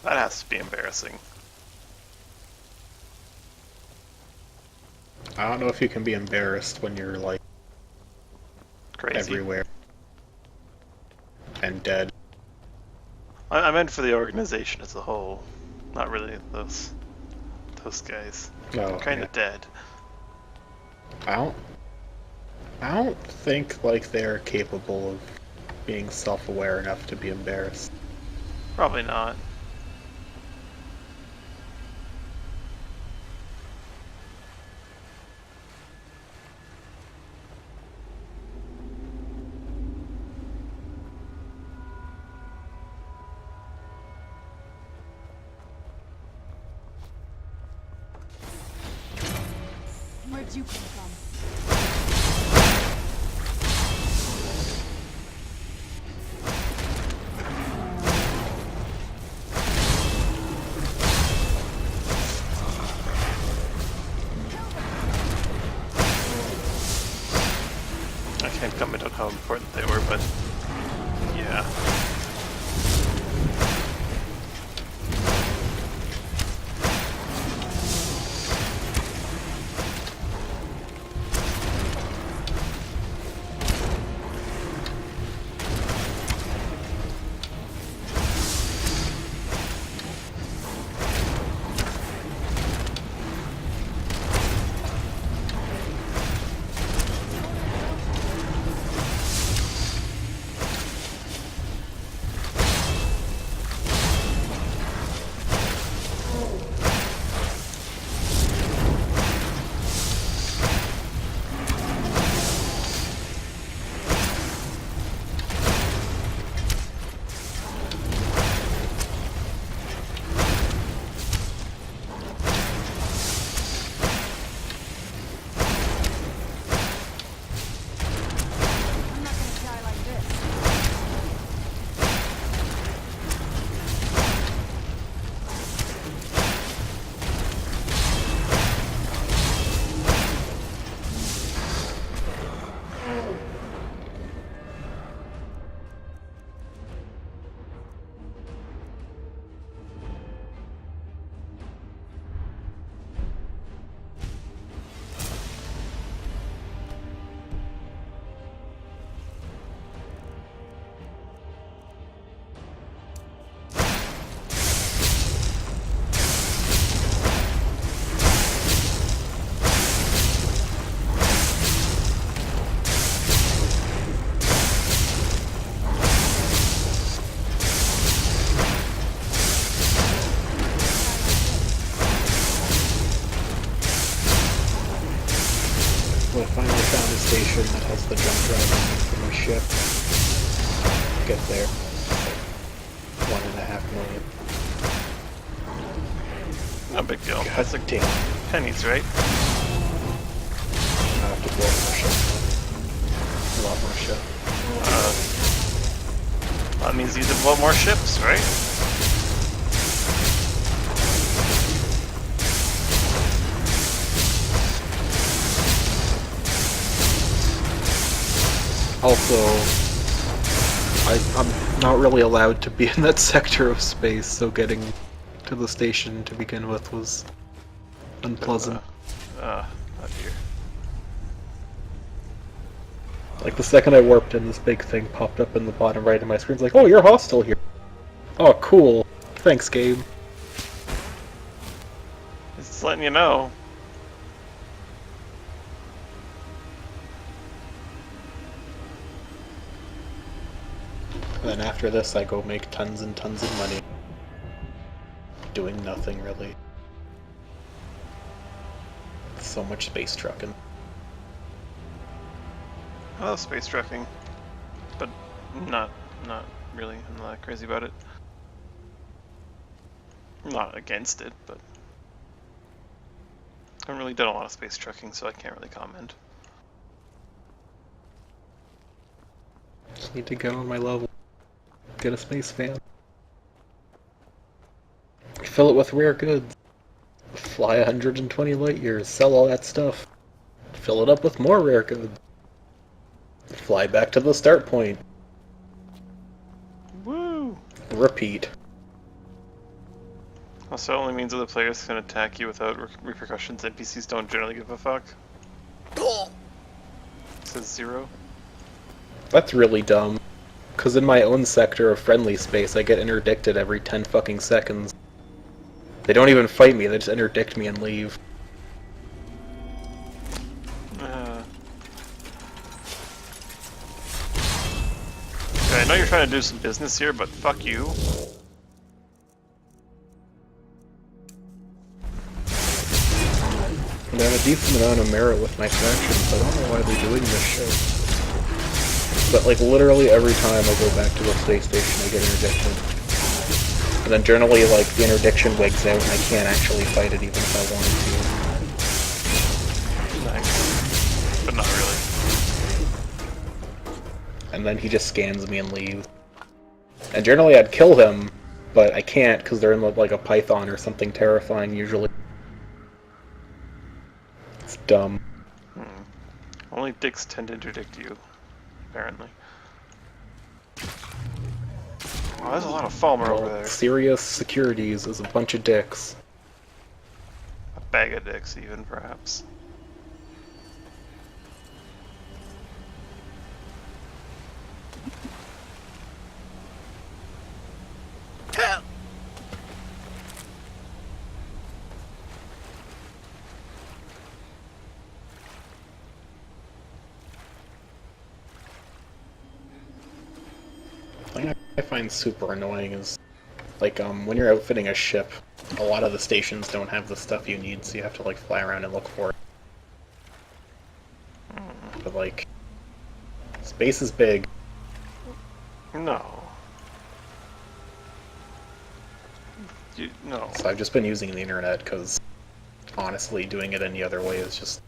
That has to be embarrassing. I don't know if you can be embarrassed when you're, like, Crazy. everywhere. And dead. I meant for the organization as a whole. Not really those guys. Oh, Kind yeah. of dead. I don't think, like, they're capable of being self-aware enough to be embarrassed. Probably not. Where'd you come from? I can't comment on how important they were, but yeah. I'm not gonna die like this. So I finally found a station that has the jump drive for my ship. Get there. Like 1.5 million. No big deal. God That's like damn. pennies, right? I have to blow more ship. A lot more ship. That means you need to blow more ships, right? Also, I'm not really allowed to be in that sector of space, so getting to the station to begin with was unpleasant. Oh dear. Like, the second I warped in, this big thing popped up in the bottom right of my screen. It's like, oh, you're hostile here. Oh, cool. Thanks, game. Just letting you know. And then after this, I go make tons and tons of money. Doing nothing, really. So much space trucking. I love space trucking, but not really. I'm not crazy about it. I'm not against it, but I haven't really done a lot of space trucking, so I can't really comment. Just need to go on my level. Get a space fan. Fill it with rare goods. Fly 120 light years, sell all that stuff. Fill it up with more rare goods. Fly back to the start point. Woo! Repeat. Also, it only means other players can attack you without repercussions. NPCs don't generally give a fuck. It says 0. That's really dumb. Because in my own sector of friendly space, I get interdicted every 10 fucking seconds. They don't even fight me, they just interdict me and leave. Okay, I know you're trying to do some business here, but fuck you. And I have a decent amount of merit with my factions, I don't know why they're doing this shit. But like literally every time I go back to the space station I get interdicted. And then generally like the interdiction wigs out and I can't actually fight it even if I wanted Nice. But not really. to. And then he just scans me and leaves. And generally I'd kill him, but I can't because they're in like a python or something terrifying usually. It's dumb. Only dicks tend to interdict you, apparently. Oh, there's a lot of Falmer over there. Serious securities is a bunch of dicks. A bag of dicks, even, perhaps. Thing I find super annoying is, like, when you're outfitting a ship, a lot of the stations don't have the stuff you need, so you have to, like, fly around and look for it. But, like, space is big. No. No. So I've just been using the internet, because, honestly, doing it any other way is just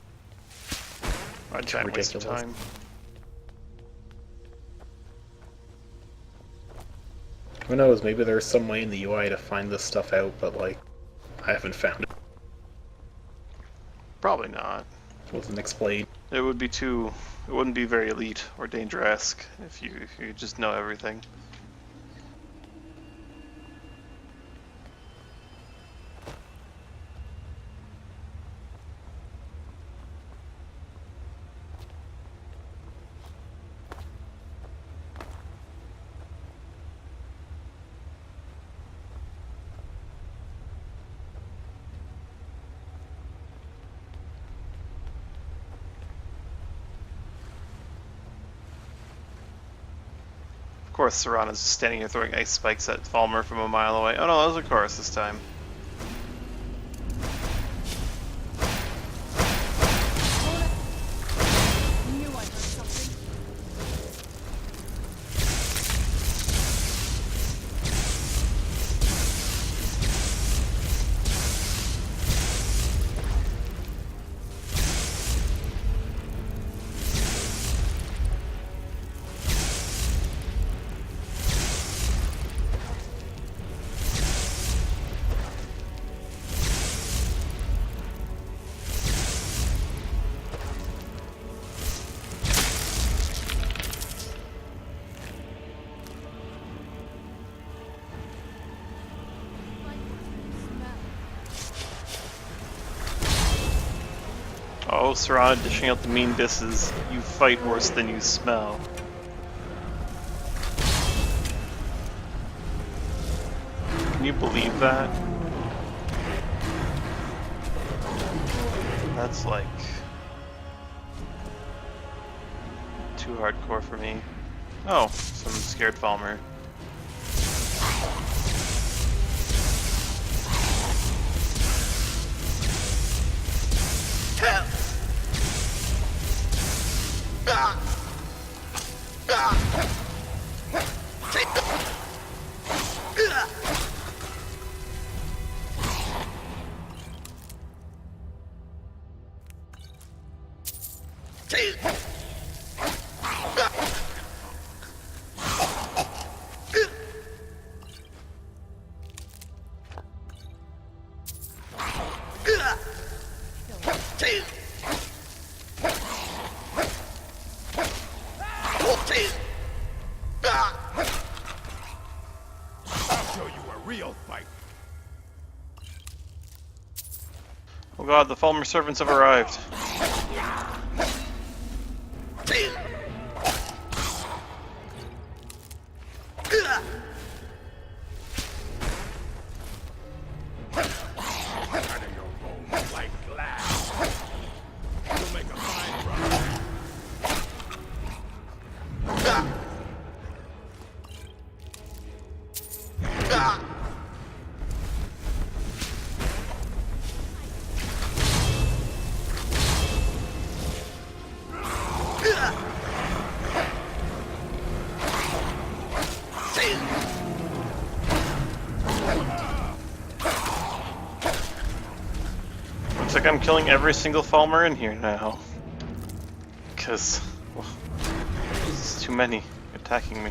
I'd try and waste ridiculous. time. Who knows, maybe there's some way in the UI to find this stuff out, but, like, I haven't found it. Probably not. It wasn't explained. It would be too... It wouldn't be very elite or danger-esque if you just know everything. Of course, Serana's just standing here throwing ice spikes at Falmer from a mile away. Oh no, that was a chorus this time. Knew I heard something. Oh, Serana dishing out the mean disses. You fight worse than you smell. Can you believe that? That's like... too hardcore for me. Oh, some scared Falmer. I'll show you a real fight. Oh god, the Falmer servants have arrived. Looks like I'm killing every single Falmer in here now. Because, well, there's too many attacking me.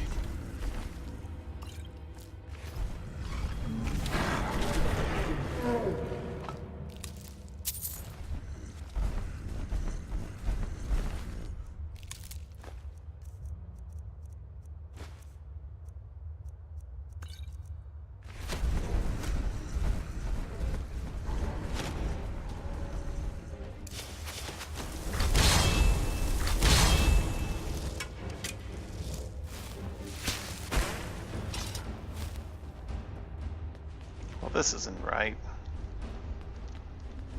Well, this isn't right.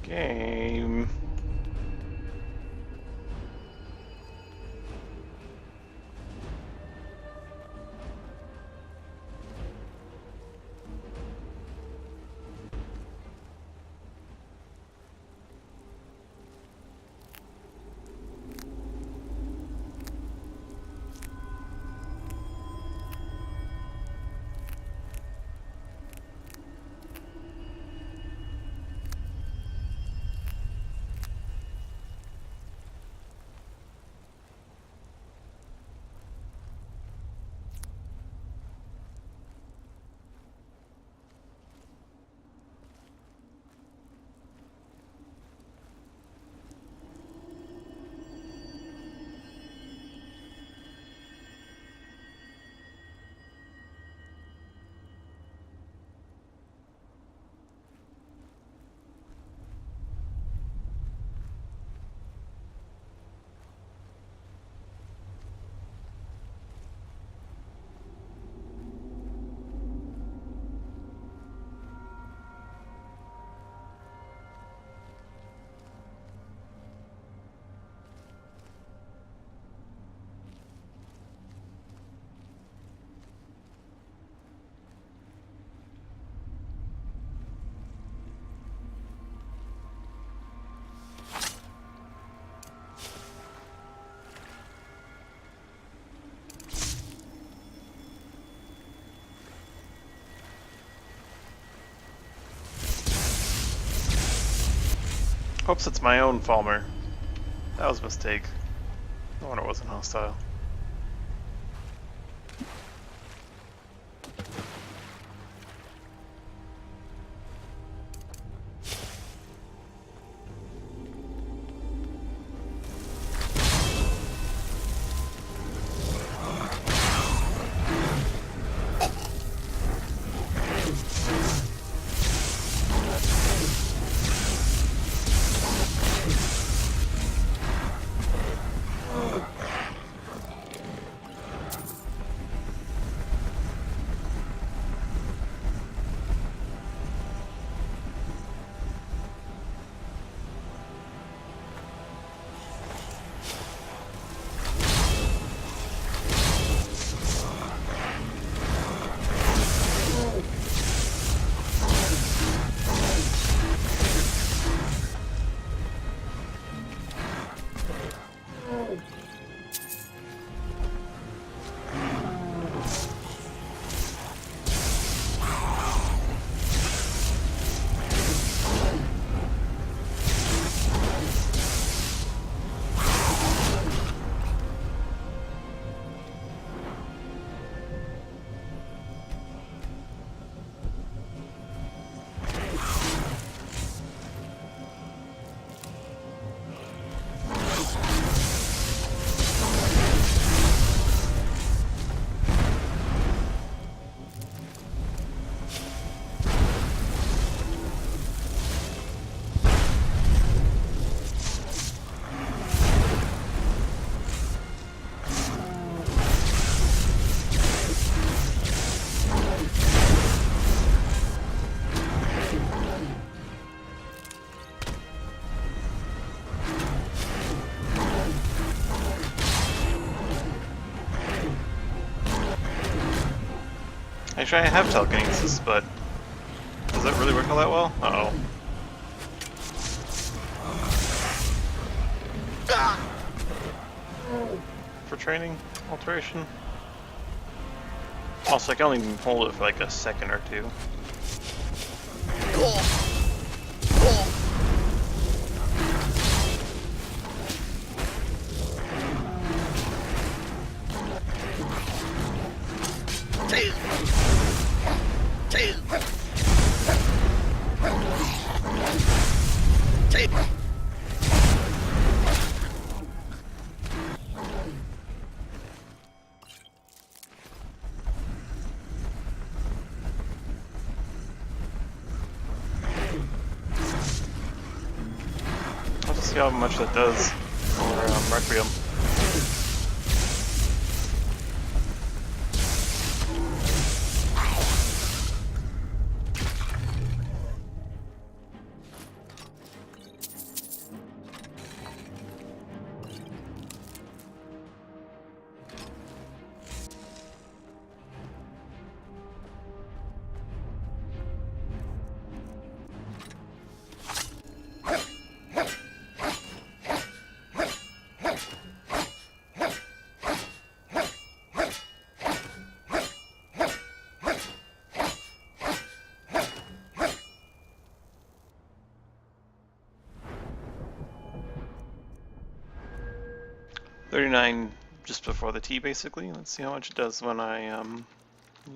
Game. Hopes it's my own Falmer. That was a mistake. No wonder it wasn't hostile. Actually, I have telekinesis, but does that really work all that well? Uh-oh. For training alteration. Also, I can only hold it for like a second or two. I'll just see how much that does for Requiem. $39 just before the T, basically. Let's see how much it does when I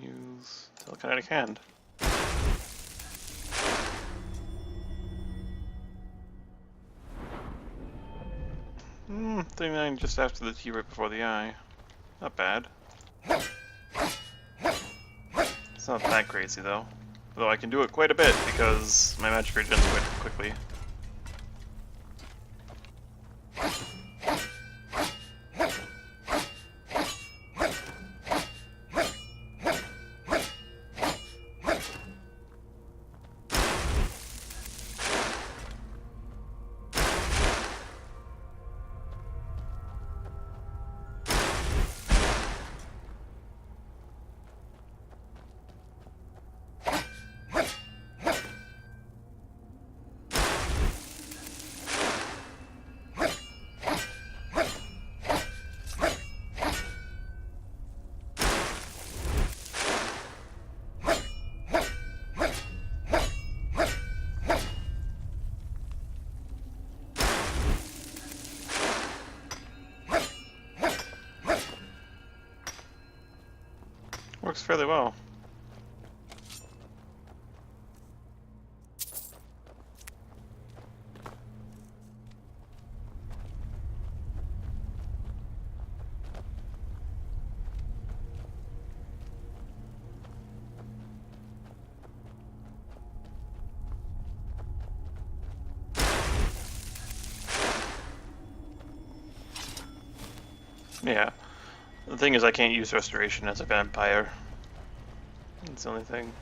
use telekinetic hand. 39 just after the T, right before the I. Not bad. It's not that crazy though. Though I can do it quite a bit because my magic regens quite quickly. Works fairly well. Yeah. The thing is, I can't use restoration as a vampire. That's the only thing.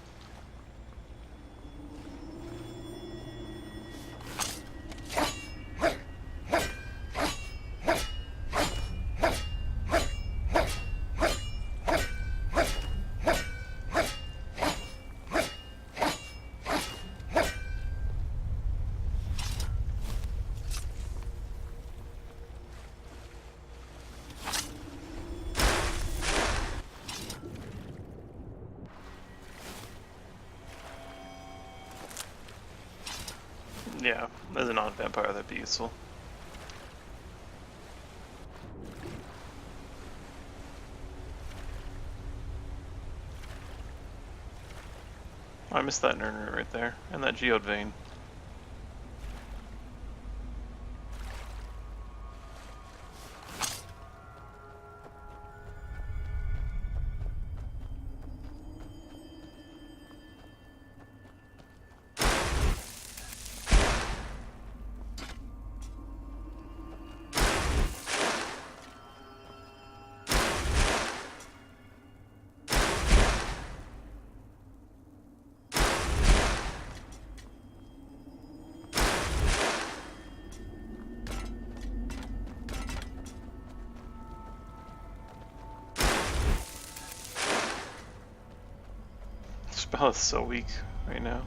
Yeah, as a non-vampire, that'd be useful. Oh, I missed that Nurner right there, and that Geode Vein. spell is so weak right now.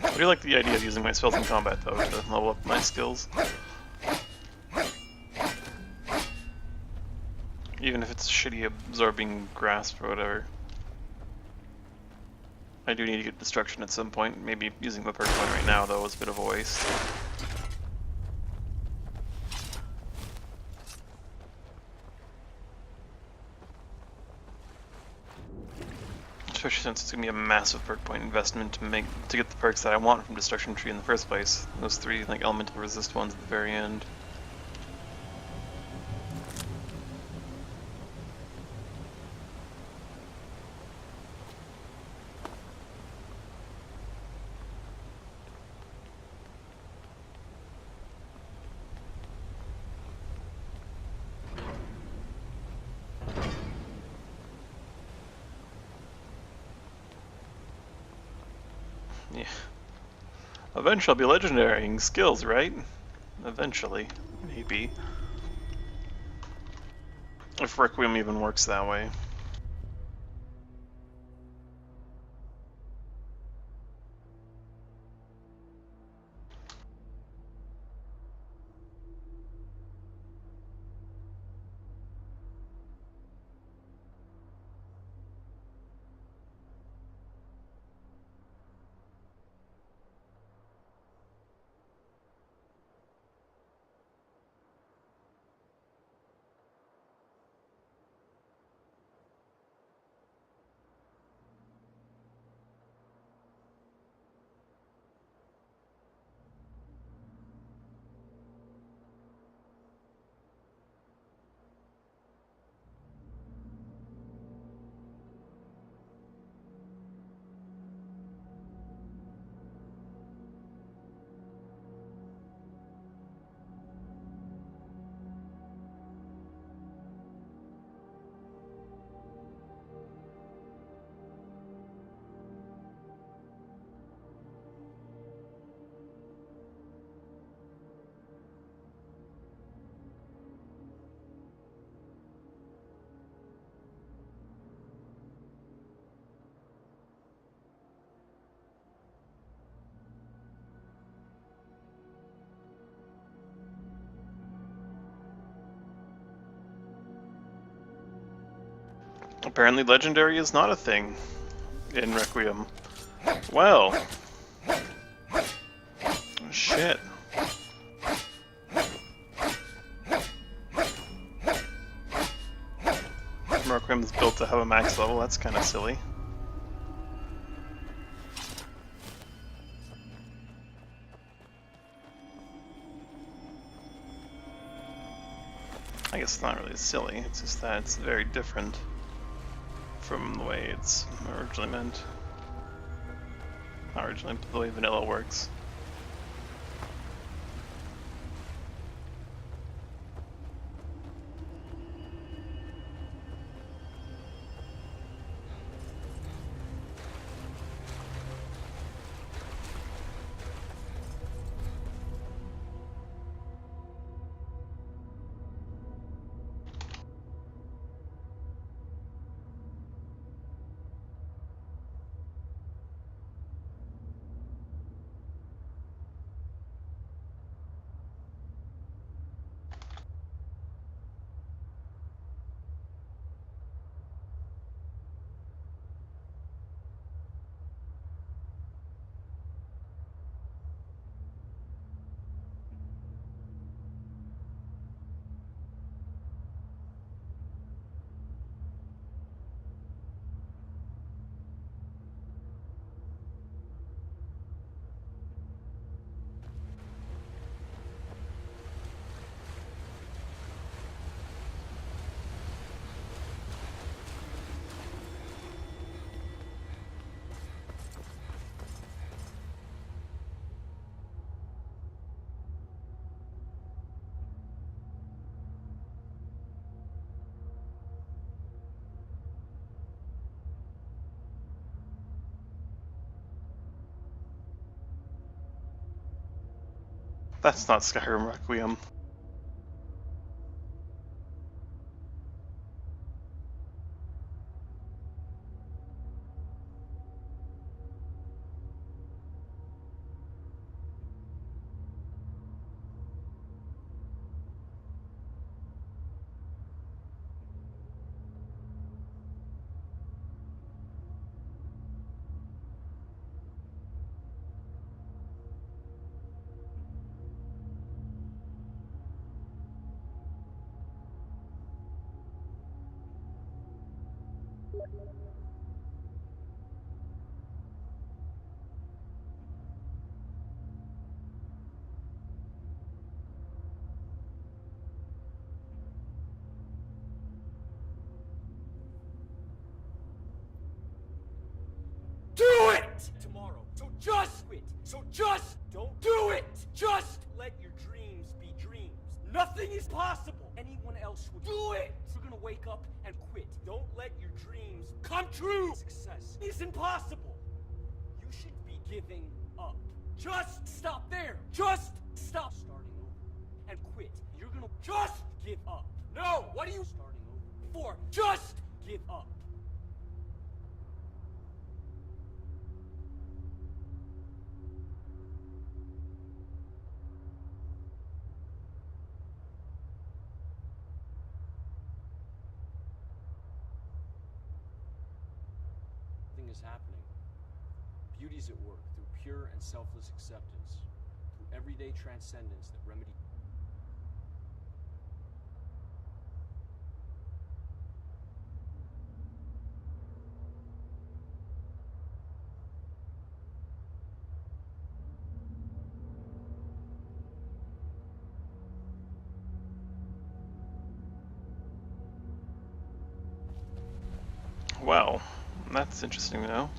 I do like the idea of using my spells in combat though to level up my skills. Even if it's shitty absorbing grasp or whatever. I do need to get destruction at some point. Maybe using the perk point right now though is a bit of a waste. Especially since it's gonna be a massive perk point investment to get the perks that I want from Destruction Tree in the first place. Those three like elemental resist ones at the very end. Yeah. Eventually I'll be legendary in skills, right? Eventually. Maybe. If Requiem even works that way. Apparently legendary is not a thing in Requiem. Well. Shit. Requiem is built to have a max level, that's kinda silly. I guess it's not really silly, it's just that it's very different from the way it's originally meant. Not originally, but the way vanilla works. That's not Skyrim Requiem. Do it! Tomorrow. So just quit. So just don't do it! Just let your dreams be dreams. Nothing is possible. Anyone else would do it. You're gonna wake up and quit. Don't let your dreams come true. Success is impossible. You should be giving up. Just stop there. Just stop starting over and quit. You're gonna just give up. No, what are you starting over for? Just give up. Is happening. Beauty's at work through pure and selfless acceptance, through everyday transcendence that remedy. Wow, that's interesting to know.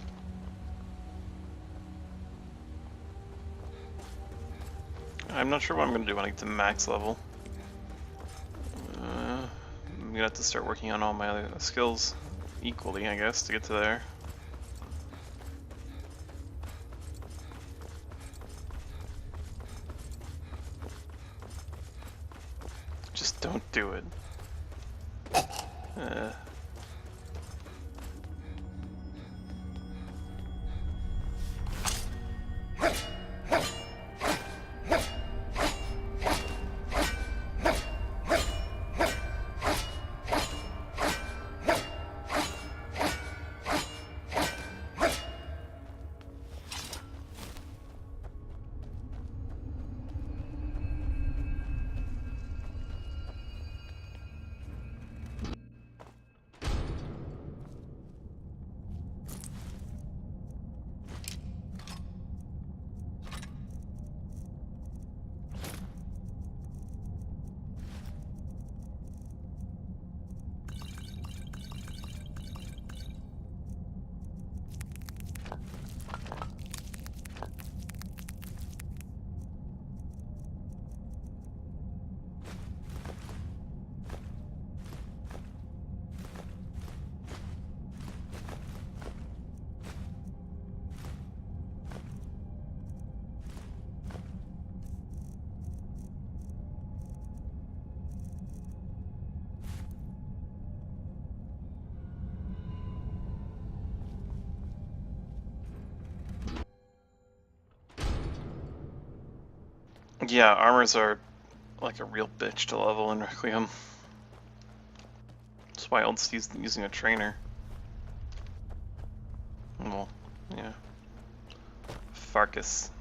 I'm not sure what I'm going to do when I get to max level. I'm going to have to start working on all my other skills equally, I guess, to get to there. Just don't do it. Yeah, armors are like a real bitch to level in Requiem. That's why Ald'stiiv's using a trainer. Well, yeah. Farkas.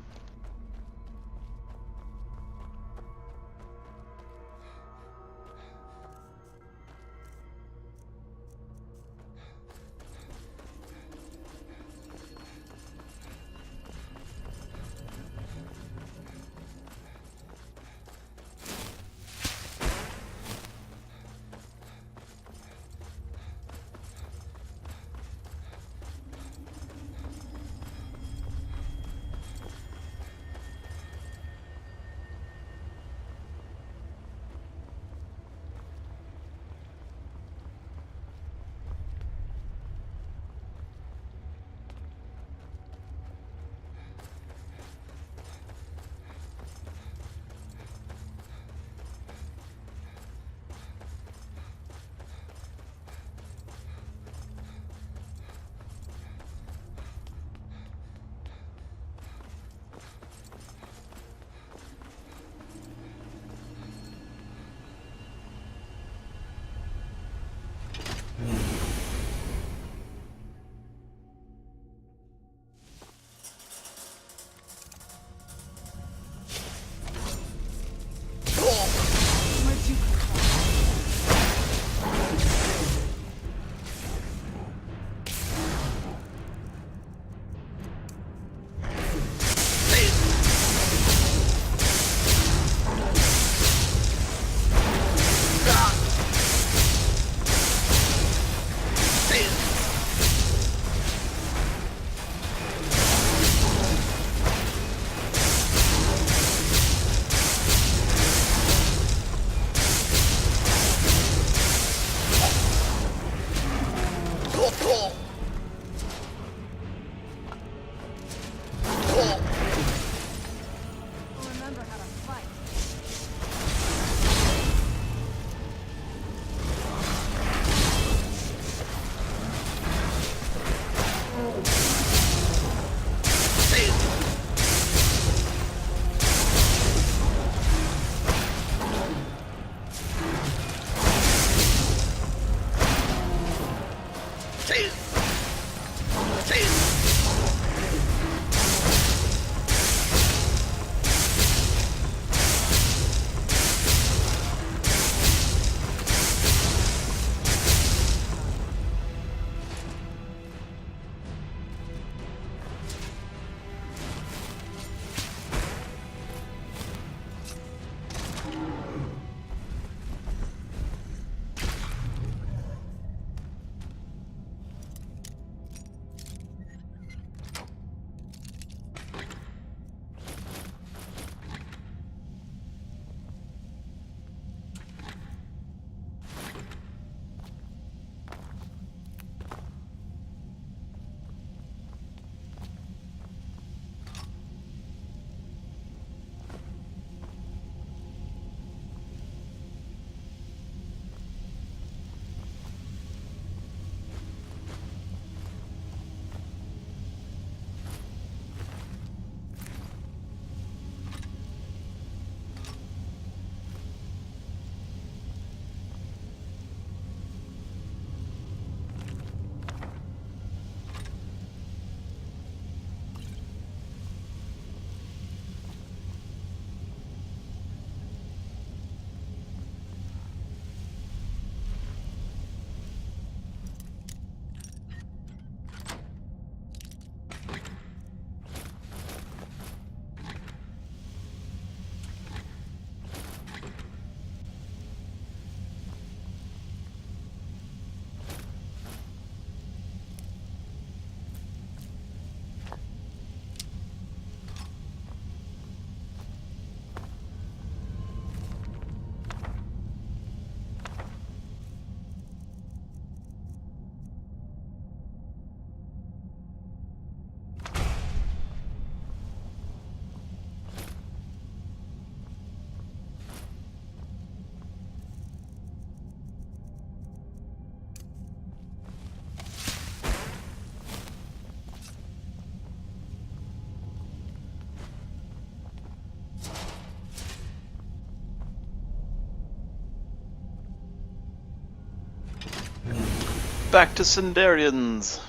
Back to Sindarians.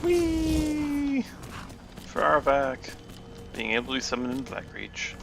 Whee! Far back. Being able to summon in Blackreach.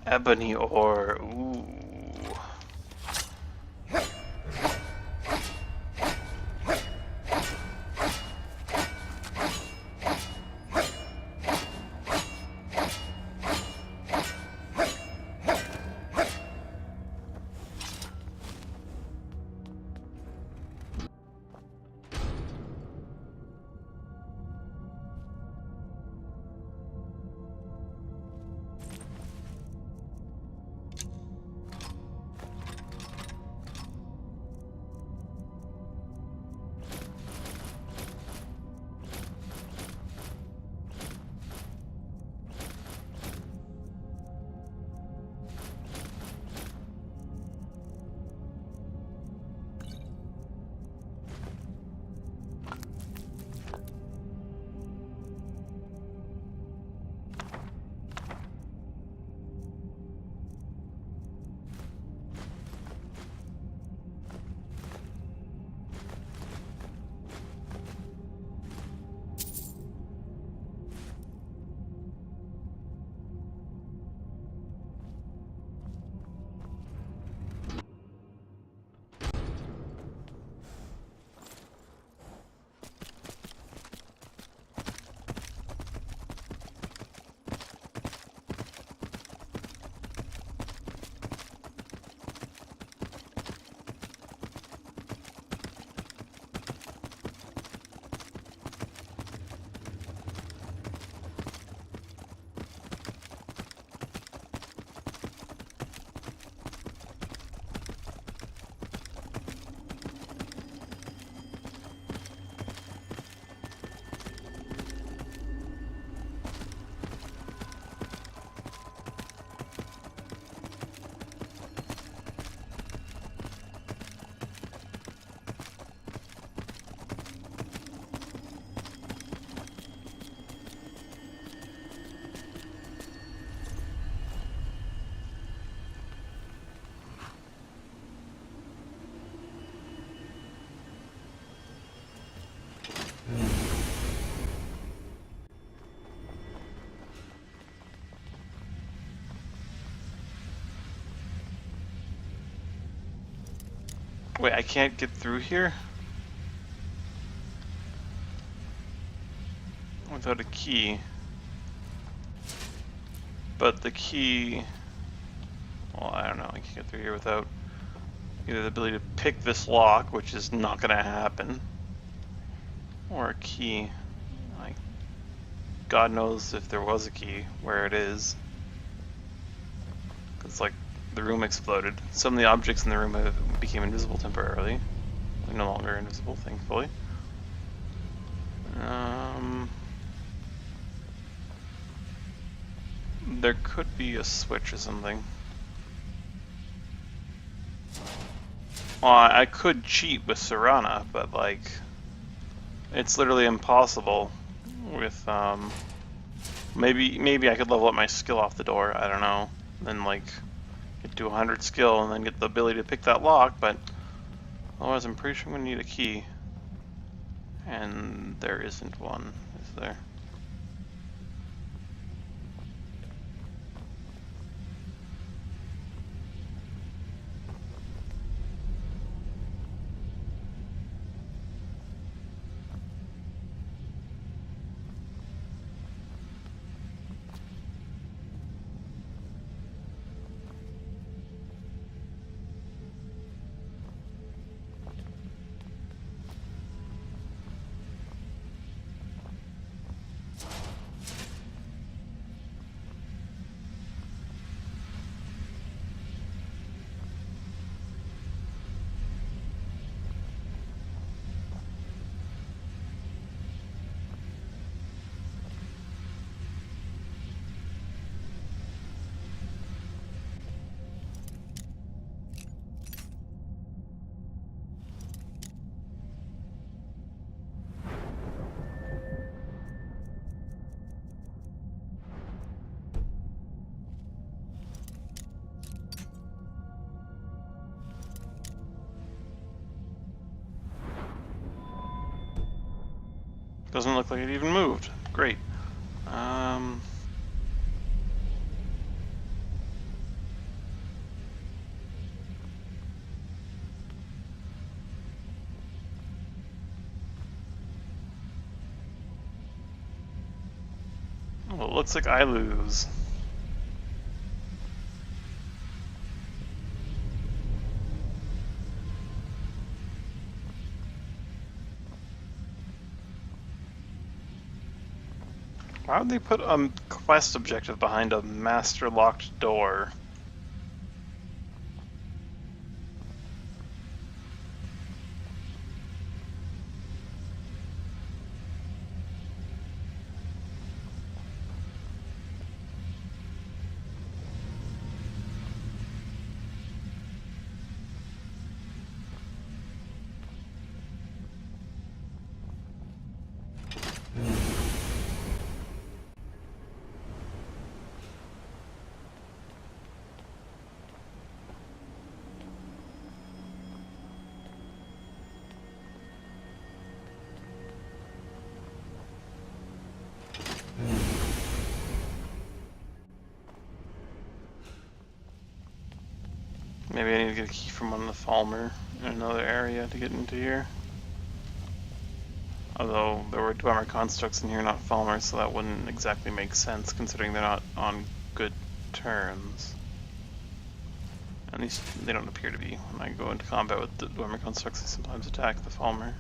Ebony ore, ooh. Wait, I can't get through here? Without a key. But the key... Well, I don't know, I can't get through here without either the ability to pick this lock, which is not gonna happen, or a key. Like, God knows if there was a key, where it is. It's like the room exploded. Some of the objects in the room became invisible temporarily. They're no longer invisible, thankfully. There could be a switch or something. Well, I could cheat with Serana, but like, it's literally impossible with, maybe I could level up my skill off the door, I don't know. Then like, get to 100 skill and then get the ability to pick that lock, but otherwise I'm pretty sure I'm gonna need a key. And there isn't one, is there? Doesn't look like it even moved. Great. Well, it looks like I lose. Why would they put a quest objective behind a master locked door? Maybe I need to get a key from one of the Falmer in another area to get into here. Although there were Dwemer constructs in here, not Falmer, so that wouldn't exactly make sense considering they're not on good terms. At least they don't appear to be. When I go into combat with the Dwemer constructs, I sometimes attack the Falmer.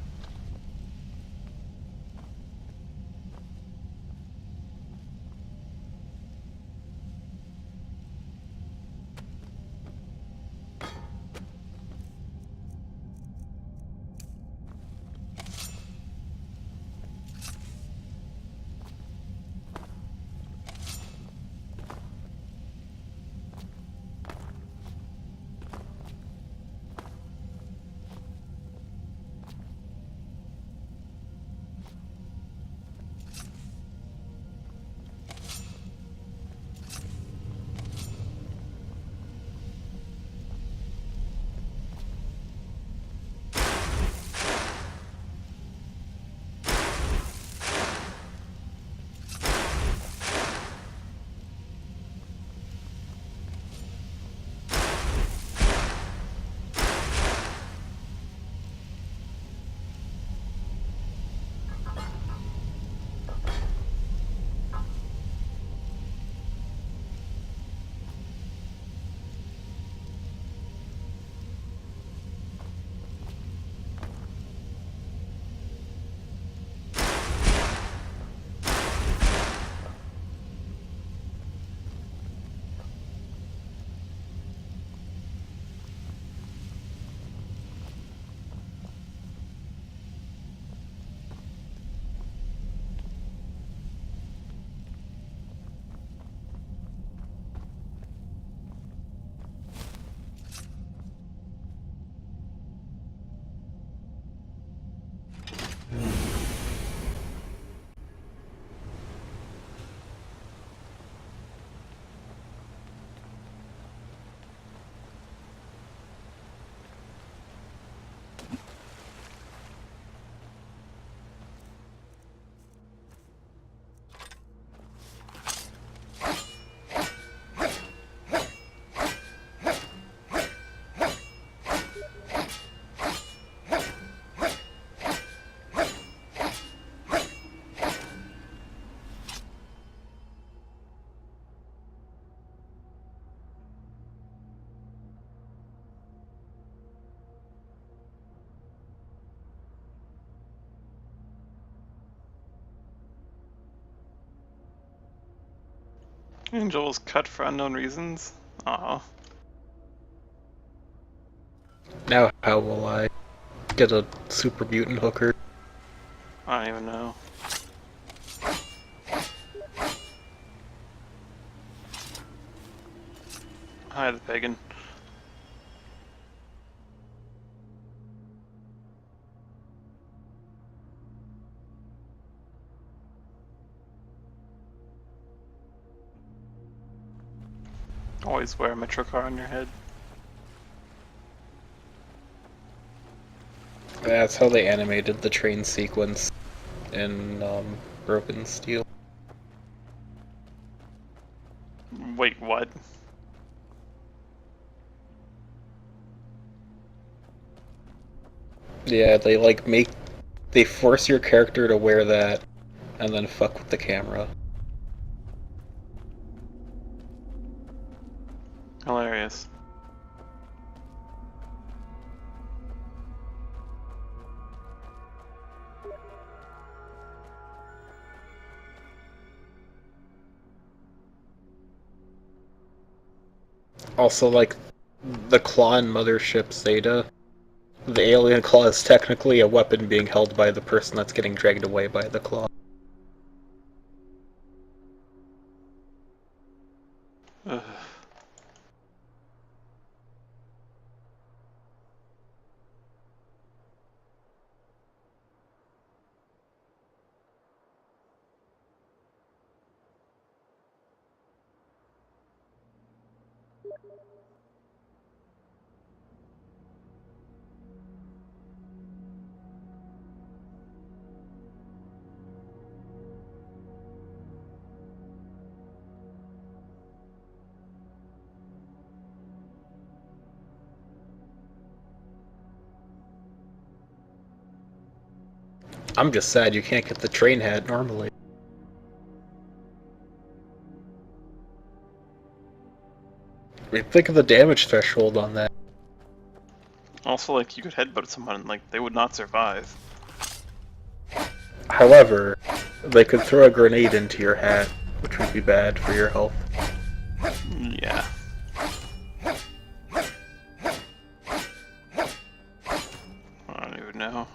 Angel was cut for unknown reasons. Aw. Now how will I get a super mutant hooker? I don't even know. Hi, the pagan. Always wear a metro car on your head. That's how they animated the train sequence in Broken Steel. Wait, what? Yeah, they force your character to wear that, and then fuck with the camera. Hilarious. Also, like, the claw in Mothership Zeta, the alien claw is technically a weapon being held by the person that's getting dragged away by the claw. Ugh. I'm just sad you can't get the train hat normally. I mean, think of the damage threshold on that. Also, like, you could headbutt someone and, like, they would not survive. However, they could throw a grenade into your hat, which would be bad for your health. Yeah. I don't even know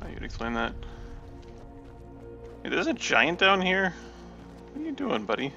how you'd explain that. Hey, there's a giant down here? What are you doing, buddy?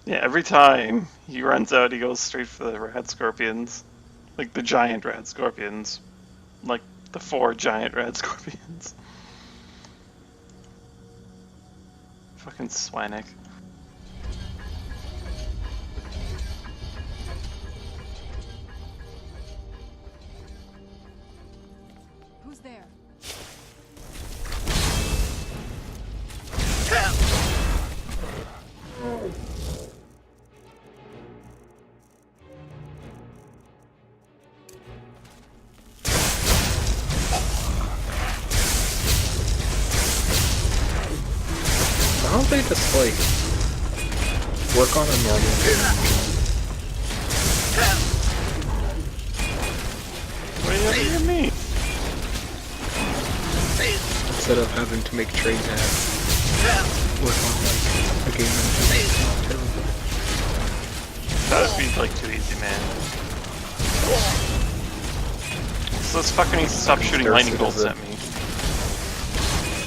Yeah, every time he runs out, he goes straight for the rad scorpions. Like the giant rad scorpions. Like the 4 giant rad scorpions. Fucking Swanik. Who's there? Why don't they just, like, work on a normal game? What do you mean? Instead of having to make trade hats, work on, like, a game engine that's not terrible. That would be like too easy, man. Those fucker needs to stop shooting Darcy lightning bolts does it. at me.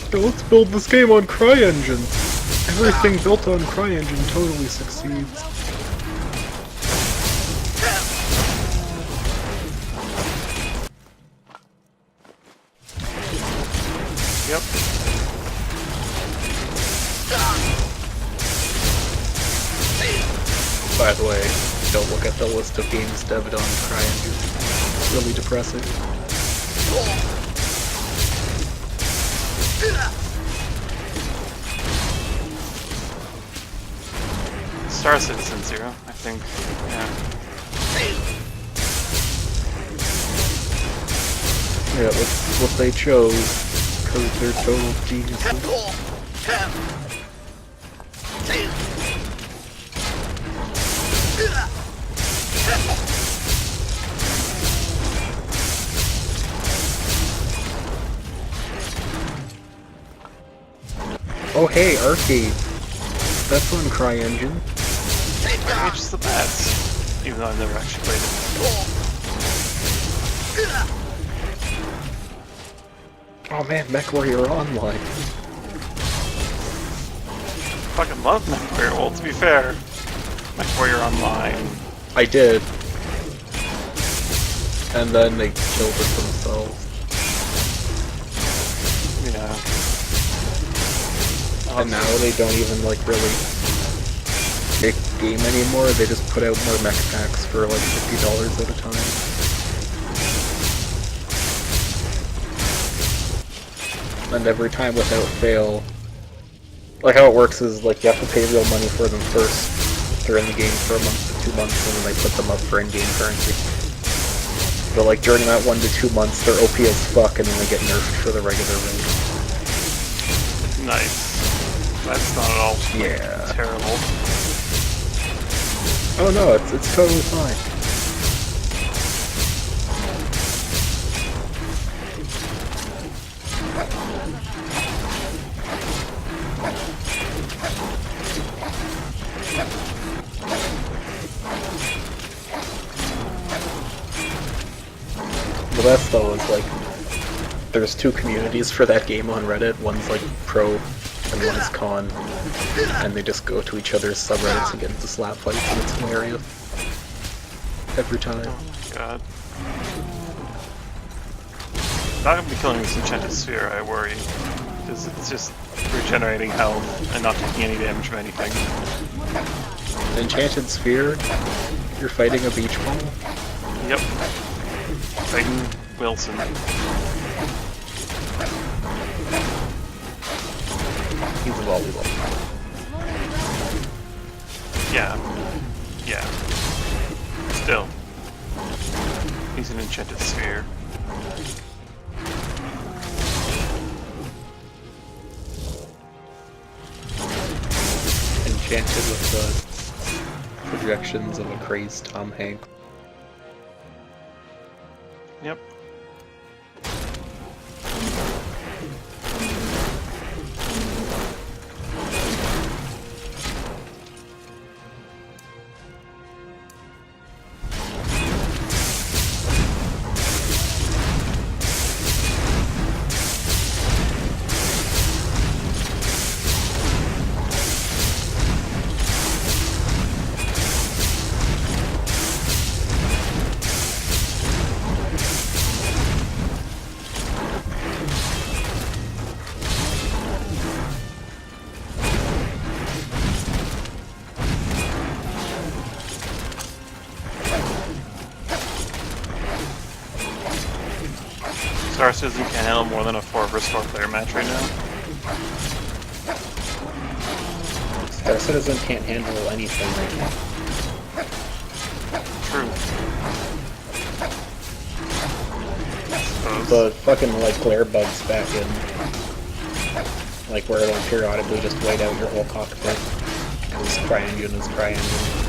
So let's build this game on CryEngine. Everything built on CryEngine totally succeeds. Yep. By the way, don't look at the list of games dubbed on CryEngine. It's really depressing. Star Citizen 0, I think. Yeah. Yeah, that's what they chose, because they're total geniuses. Oh hey, Arcade. That's on CryEngine. It's the best. Even though I've never actually played it. Oh man, MechWarrior Online. Fucking love MechWarrior. Well, to be fair, MechWarrior Online. I did. And then they killed it themselves. Yeah. And now they don't even like really make game anymore, they just put out more mech packs for like $50 at a time. And every time without fail, like how it works is like you have to pay real money for them first. They're in the game for a month to 2 months and then they put them up for in-game currency. But like during that 1 to 2 months they're OP as fuck and then they get nerfed for the regular rate. Nice. That's not at all terrible. Oh no, it's totally fine. The best though is like, there's 2 communities for that game on Reddit. One's like pro and one's con, and they just go to each other's subreddits and get into slap fights, and it's hilarious. Every time. Oh my god. Not gonna be killing this enchanted sphere, I worry. Because it's just regenerating health and not taking any damage from anything. An enchanted sphere? You're fighting a beach ball? Yep. Fighting Wilson. He's a volleyball. Yeah. Yeah. Still. He's an enchanted sphere. Enchanted with the projections of a crazed Tom Hanks. Yep. Star Citizen can't handle more than a 4 vs 4 player match right now. Star Citizen can't handle anything right now. True. The fucking like glare bugs back in, like where it'll periodically just white out your whole cockpit because CryEngine is CryEngine.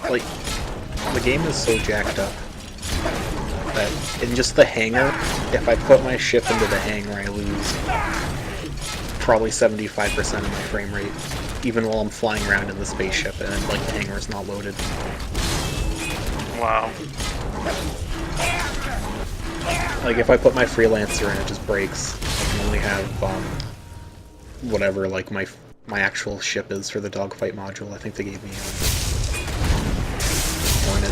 like, the game is so jacked up that in just the hangar, if I put my ship into the hangar, I lose probably 75% of my frame rate, even while I'm flying around in the spaceship and like the hangar is not loaded. Wow. Like if I put my freelancer in, it just breaks. I can only have whatever like my actual ship is for the dogfight module. I think they gave me Hornet.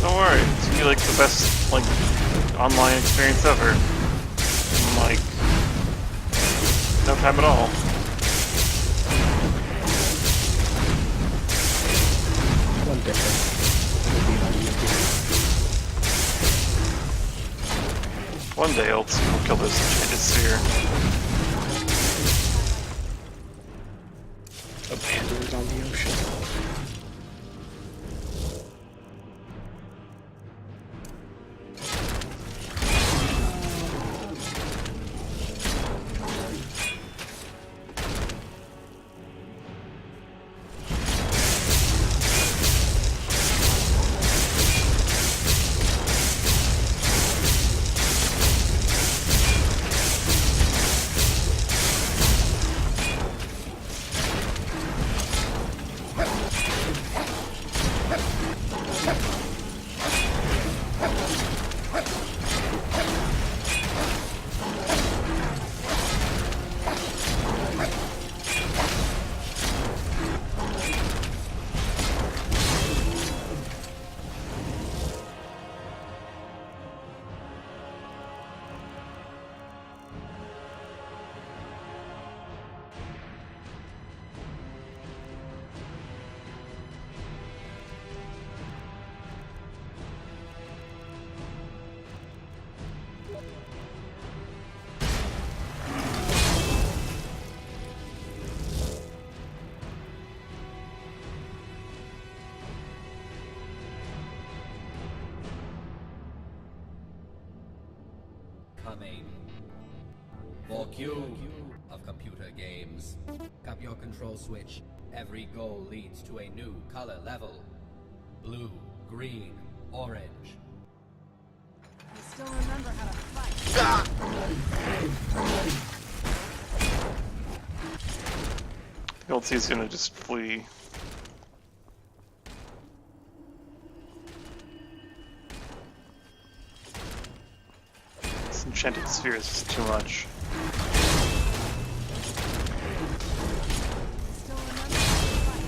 Don't worry, it's gonna be like the best like online experience ever. In, like no time at all. One difference would be my One day Ald'stiiv will kill this enchanted sphere. abandoned on the ocean. Coming. For Cube of computer games. Tap your control switch. Every goal leads to a new color level. Blue, green, orange. You still remember how to fight. Ald'stiiv's gonna just flee. This enchanted sphere is just too much. Still remember how to fight.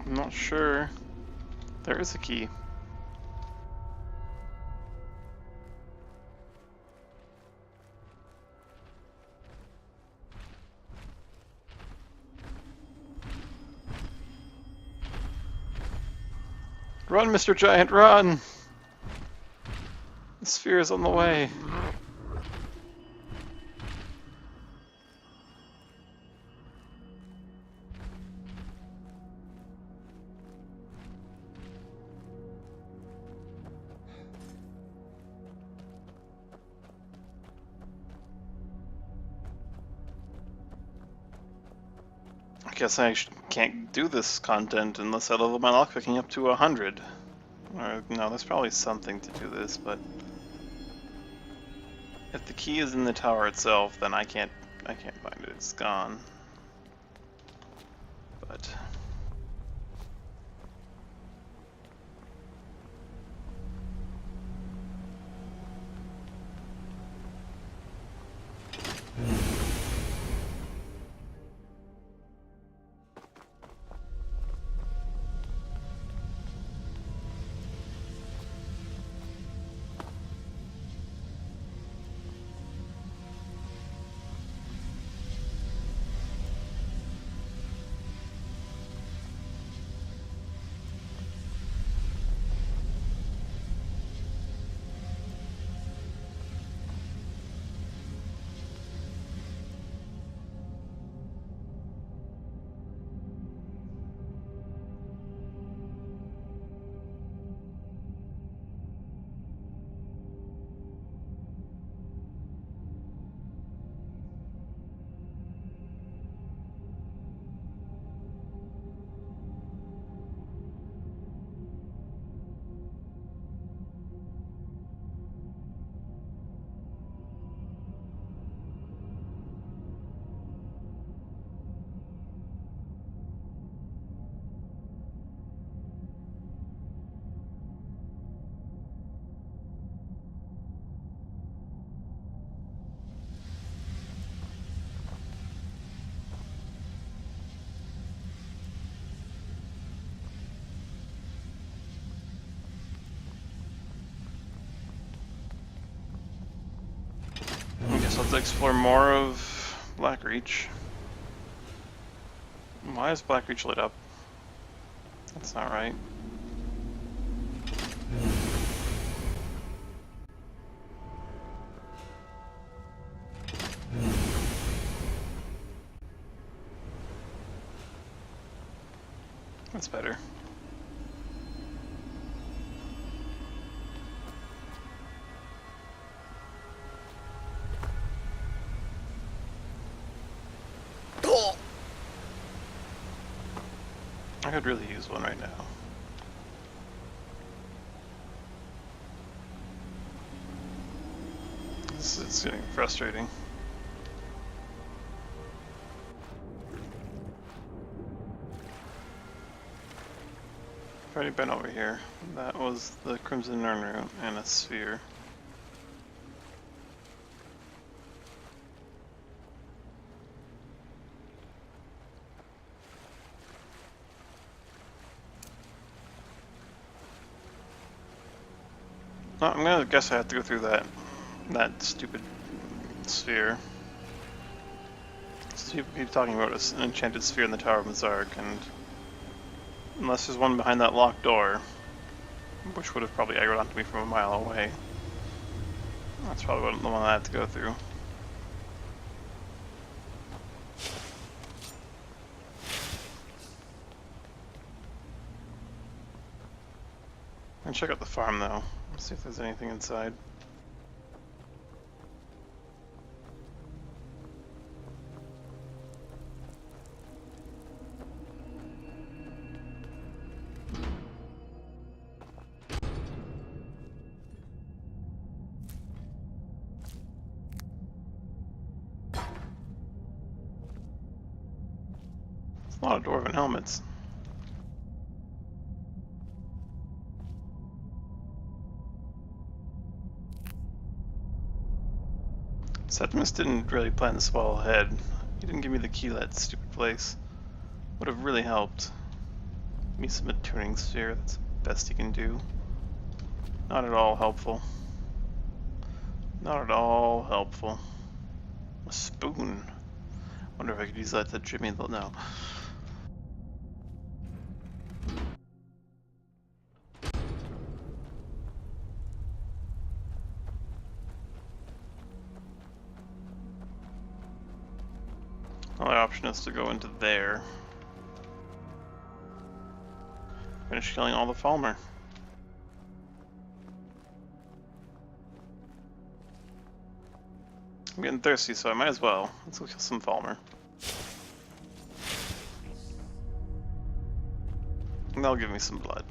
I'm not sure. There is a key. Run, Mr. Giant, run! The sphere is on the way. I guess I can't do this content unless I level my lockpicking up to 100. Or, no, there's probably something to do this, but if the key is in the tower itself, then I can't find it. It's gone. But I guess let's explore more of Blackreach. Why is Blackreach lit up? That's not right. That's better. I could really use one right now. This is getting frustrating. I've already been over here. That was the Crimson Urn room and a sphere. I'm gonna guess I have to go through that stupid sphere. So people keep talking about an enchanted sphere in the Tower of Mazark, and unless there's one behind that locked door, which would have probably aggroed onto me from a mile away, that's probably the one I have to go through. And check out the farm though. Let's see if there's anything inside. There's a lot of dwarven helmets. Septimus didn't really plan this well ahead. He didn't give me the key to that stupid place. Would have really helped. Give me some attuning sphere, that's the best he can do. Not at all helpful. Not at all helpful. A spoon. Wonder if I could use that to Jimmy the no. Another option is to go into there. Finish killing all the Falmer. I'm getting thirsty, so I might as well. Let's go kill some Falmer. And that'll give me some blood.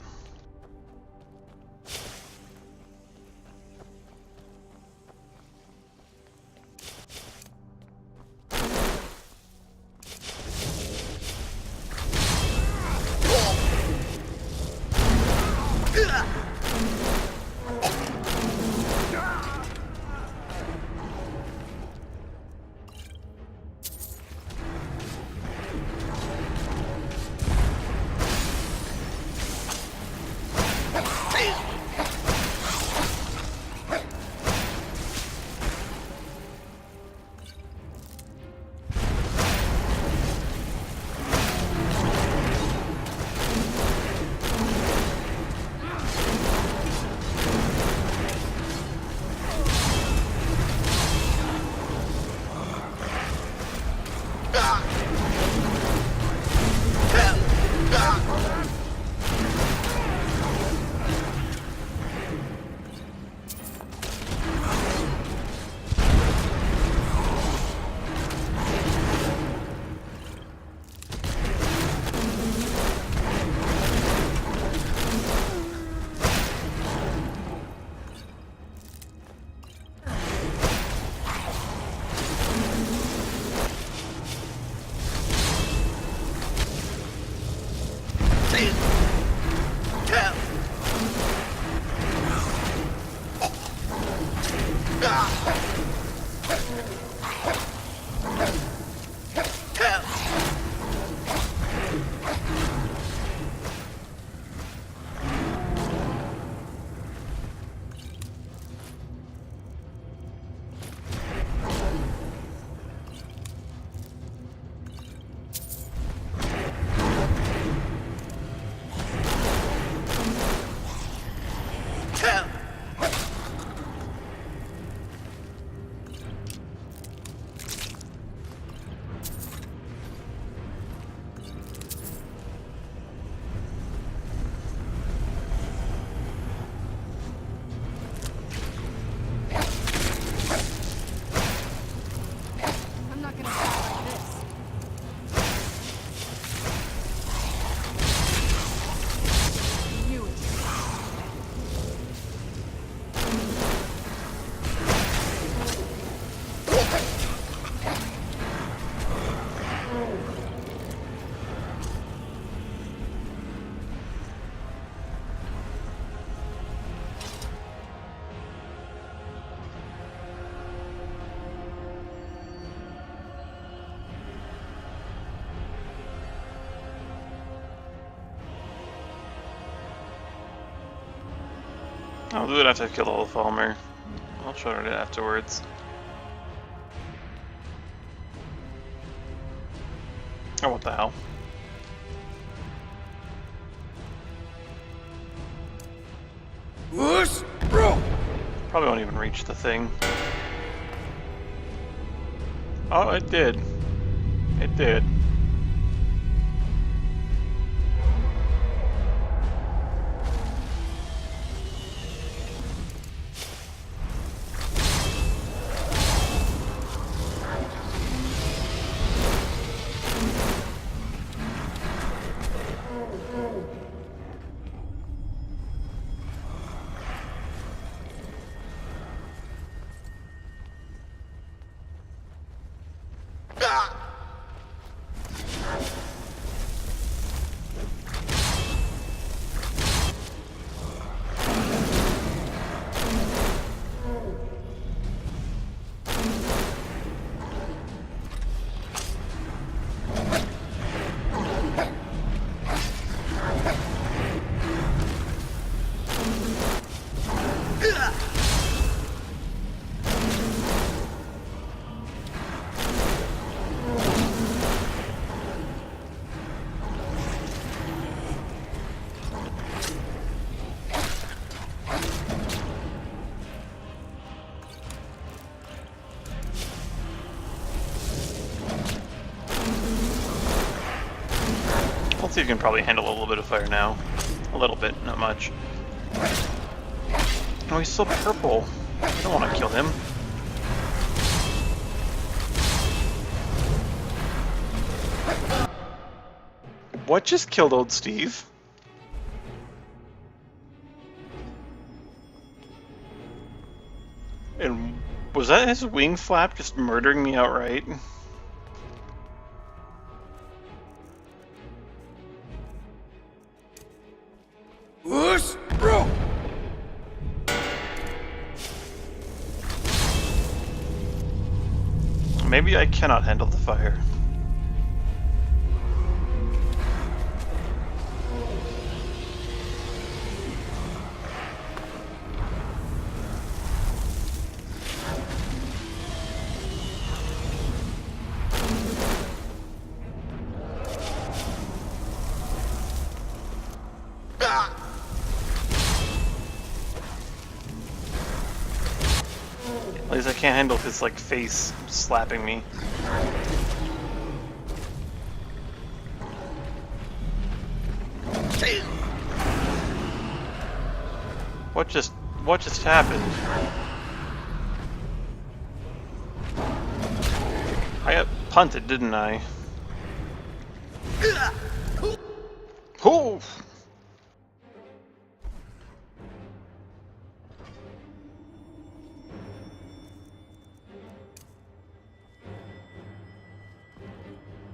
I'll do it after I kill all the Falmer. I'll show it afterwards. Oh, what the hell? Probably won't even reach the thing. Oh, it did. It did. Ald'stiiv can probably handle a little bit of fire now. A little bit, not much. Oh, he's so purple. I don't want to kill him. What just killed Ald'stiiv? And was that his wing flap just murdering me outright? Whoosh, bro. Maybe I cannot handle the fire. At least I can't handle his like face slapping me. What just happened? I got punted, didn't I? Oh!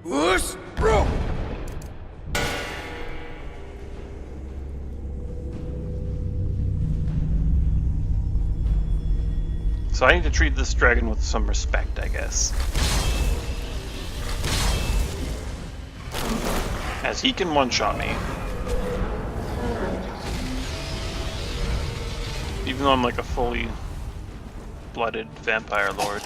Whoosh, bro. So I need to treat this dragon with some respect, I guess. As he can one-shot me. Even though I'm like a fully blooded vampire lord.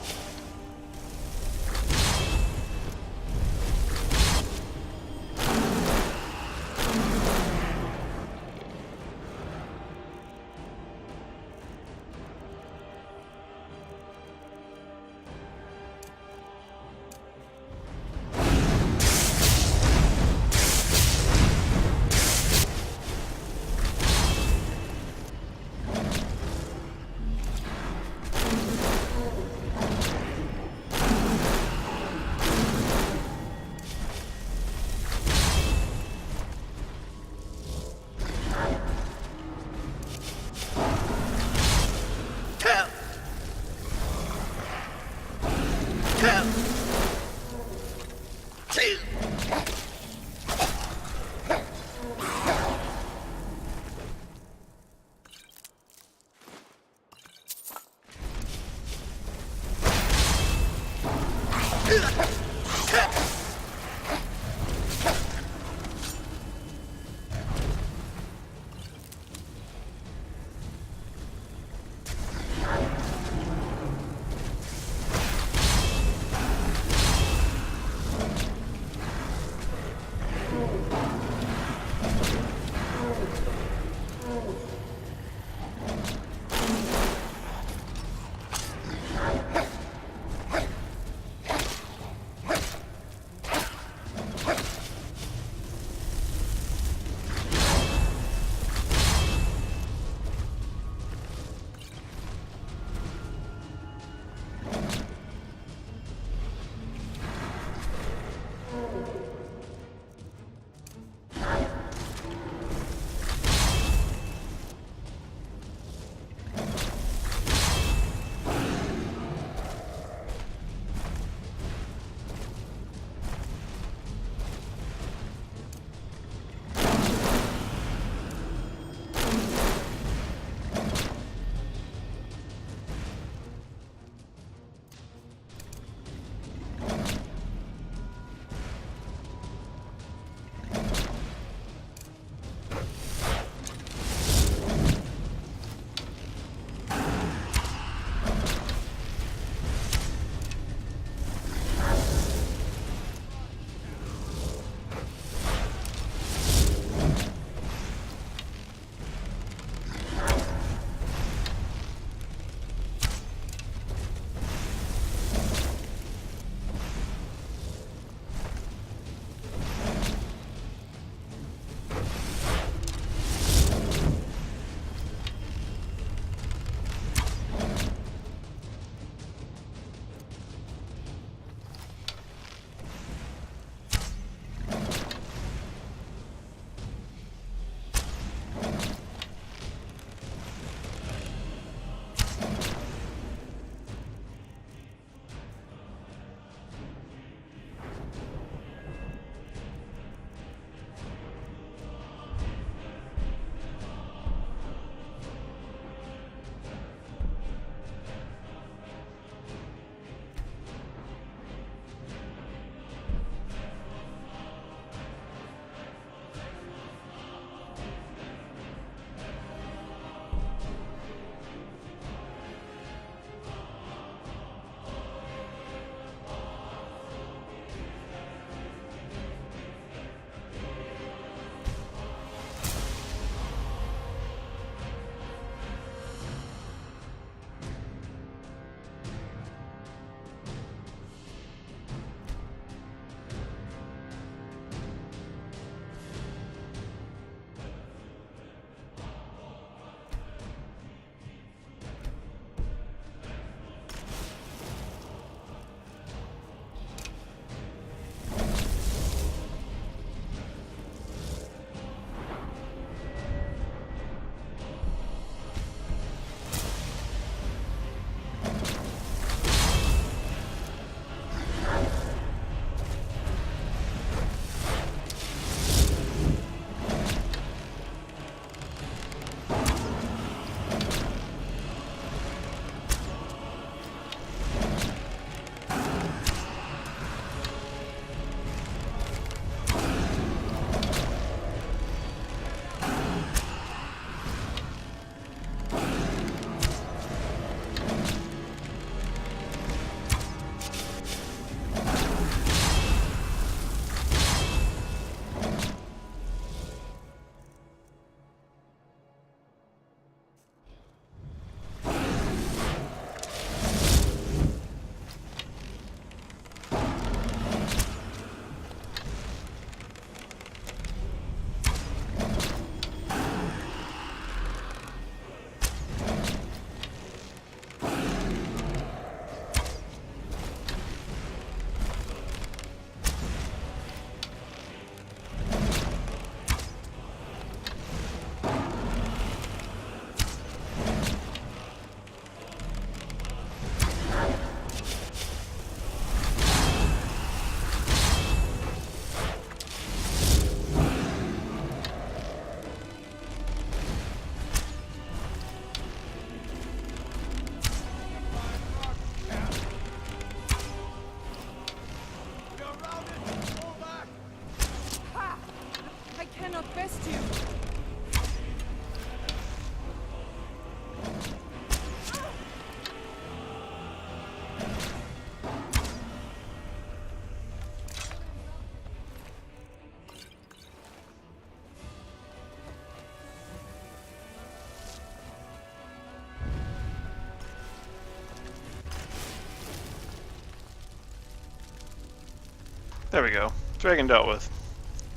There we go. Dragon dealt with.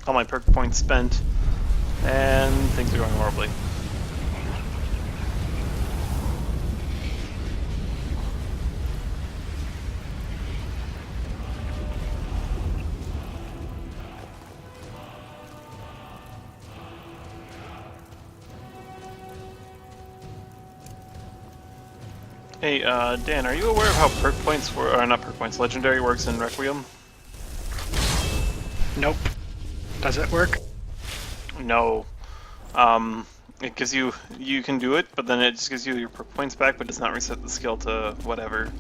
All my perk points spent, and things are going horribly. Hey, Dan, are you aware of how perk points or not perk points, legendary works in Requiem? Nope. Does it work? No. It gives you can do it, but then it just gives you your perk points back, but does not reset the skill to whatever.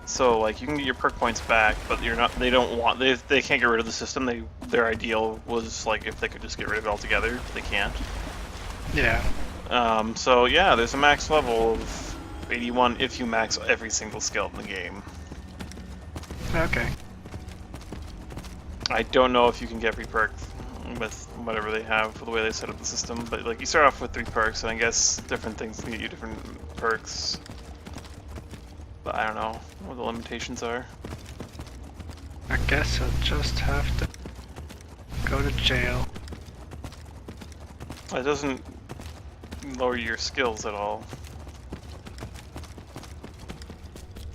So like you can get your perk points back, but you're not. They don't want. They can't get rid of the system. Their ideal was like if they could just get rid of it altogether. They can't. Yeah. So yeah, there's a max level of 81 if you max every single skill in the game. Okay. I don't know if you can get every perk with whatever they have for the way they set up the system, but like you start off with 3 perks, and I guess different things can get you different perks. But I don't know what the limitations are. I guess I'll just have to go to jail. It doesn't lower your skills at all.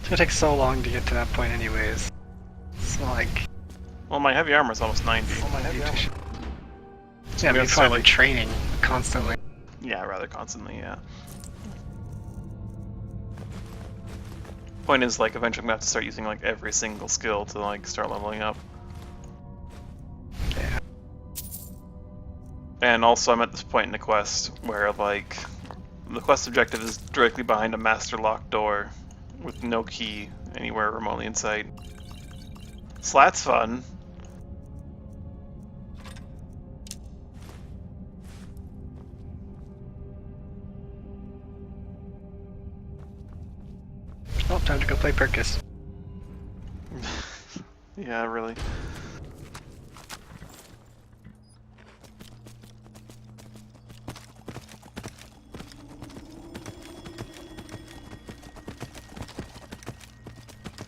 It's gonna take so long to get to that point anyways. It's not like... Well, my heavy armor is almost 90. Yeah, we but have you're to start, probably like- training constantly. Yeah, rather constantly, yeah. Point is, like, eventually I'm gonna have to start using, like, every single skill to, like, start leveling up. Yeah. And also I'm at this point in the quest where, like, the quest objective is directly behind a master locked door with no key anywhere remotely in sight. So that's fun. Oh, time to go play Perkus. Yeah, really.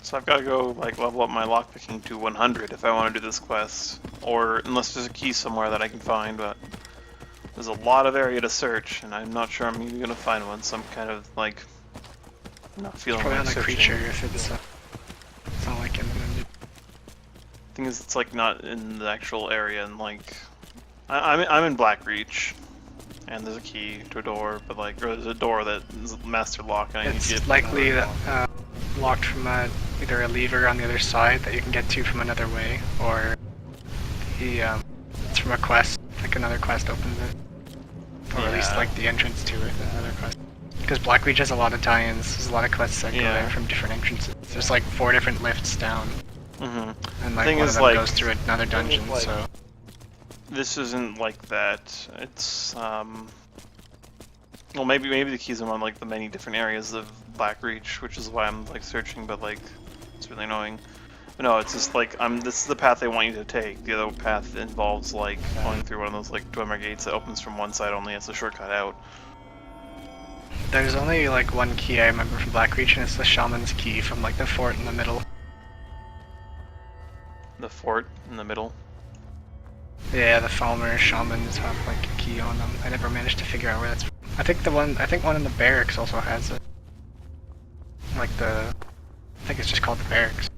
So I've got to go like level up my lockpicking to 100 if I want to do this quest, or unless there's a key somewhere that I can find. But there's a lot of area to search, and I'm not sure I'm even gonna find one. So I'm kind of like not feeling Probably like on a searching. creature if it's not like in the... Thing is, it's like not in the actual area, and like I'm in Blackreach, and there's a key to a door, but like or there's a door that is master lock, and I need to It's get likely another that lock. locked from either a lever on the other side that you can get to from another way, or it's from a quest, like another quest opens it. Or at least Yeah. like the entrance to it, another quest. Because Blackreach has a lot of tie-ins, there's a lot of quests that go Yeah. there from different entrances. There's like 4 different lifts down, Mm-hmm. and like Thing one is, of them like- goes through another dungeon, like- so... This isn't like that. It's well, maybe the keys are on like the many different areas of Blackreach, which is why I'm like searching, but like it's really annoying. But no, it's just like this is the path they want you to take. The other path involves like going through one of those like Dwemer gates that opens from one side only. It's a shortcut out. There's only like one key I remember from Blackreach, and it's the Shaman's key from like the fort in the middle. The fort in the middle. Yeah, the Falmer Shamans have like a key on them. I never managed to figure out where that's from. I think one in the barracks also has it. Like I think it's just called the barracks.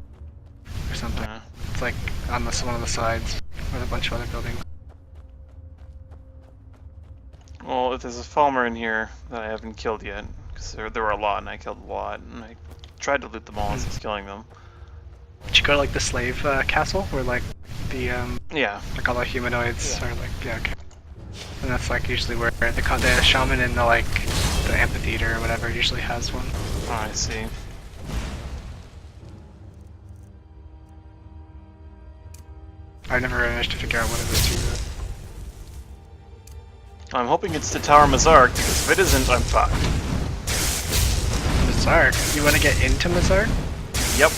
Or something. Yeah. It's like on one of the sides with a bunch of other buildings. Well, if there's a Falmer in here that I haven't killed yet, because there were a lot and I killed a lot, and I tried to loot them all as I was killing them. Did you go to like the slave castle where like the Yeah. like all the humanoids are like, yeah, okay. And that's like usually where the shaman in the like the amphitheater or whatever usually has one. Oh, I see. I never managed to figure out what it was to. I'm hoping it's to Tower Mazark, because if it isn't, I'm fucked. Mazark? You want to get into Mazark? Yep.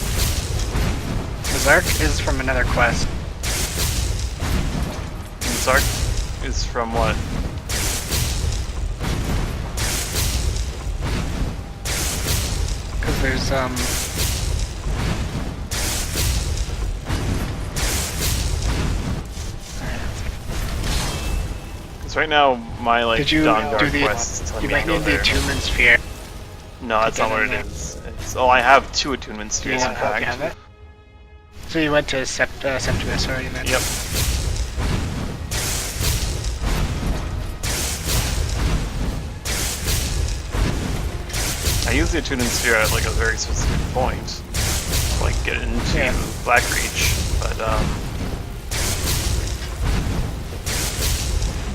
Mazark is from another quest. Mazark is from what? Because there's Because right now, my like Did you Dawn do Guard the? quest is telling You me to might go need the there. attunement sphere. No, that's get not what in it there. is. Oh, I have 2 attunement Do you spheres, in have, you fact. have it? So you went to Septimus already, man? Yep. I use the attunement sphere at like a very specific point, like get into Yeah. Blackreach, but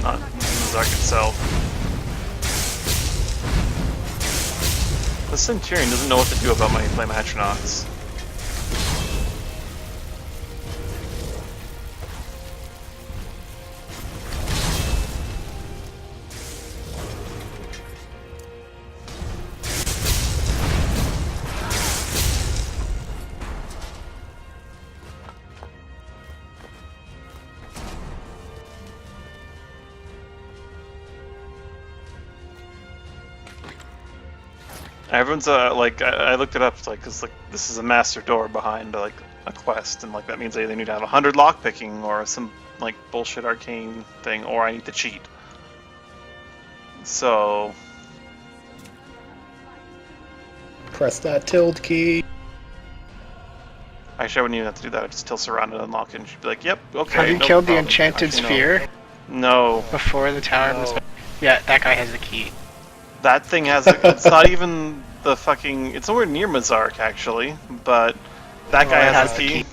not Zark itself. The Centurion doesn't know what to do about my Flame Atronachs. Everyone's like I looked it up. It's like cause like this is a master door behind like a quest, and like that means they need to have 100 lockpicking or some like bullshit arcane thing, or I need to cheat. So Press that tilde key. actually, I wouldn't even have to do that. I'd just tell Saranda to unlock it, and she'd be like, "Yep, okay." Have you no killed the problem." enchanted Actually, sphere No. before the tower was? Yeah, that guy has the key. That thing has. It's not even the fucking. It's nowhere near Mazark actually, but that guy it has the key.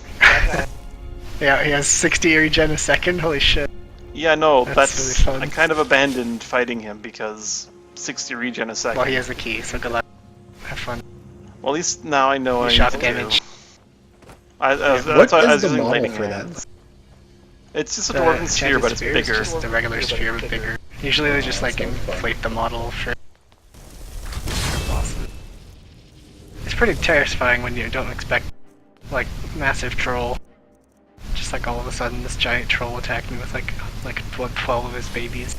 Yeah, he has 60 regen a second. Holy shit! Yeah, no, That's that's really fun. I kind of abandoned fighting him because 60 regen a second. Well, he has the key, so good luck. Have fun. Well, at least now I know You I shock need to damage. do. That's What why I is was the using model lightning for hands. that? It's just a The dwarven sphere, enchanted but it's sphere is bigger. just the regular sphere, but bigger. Usually they just like sounds fun. inflate the model for bosses. It's pretty terrifying when you don't expect like massive troll. Just like all of a sudden this giant troll attacked me with like 12 of his babies.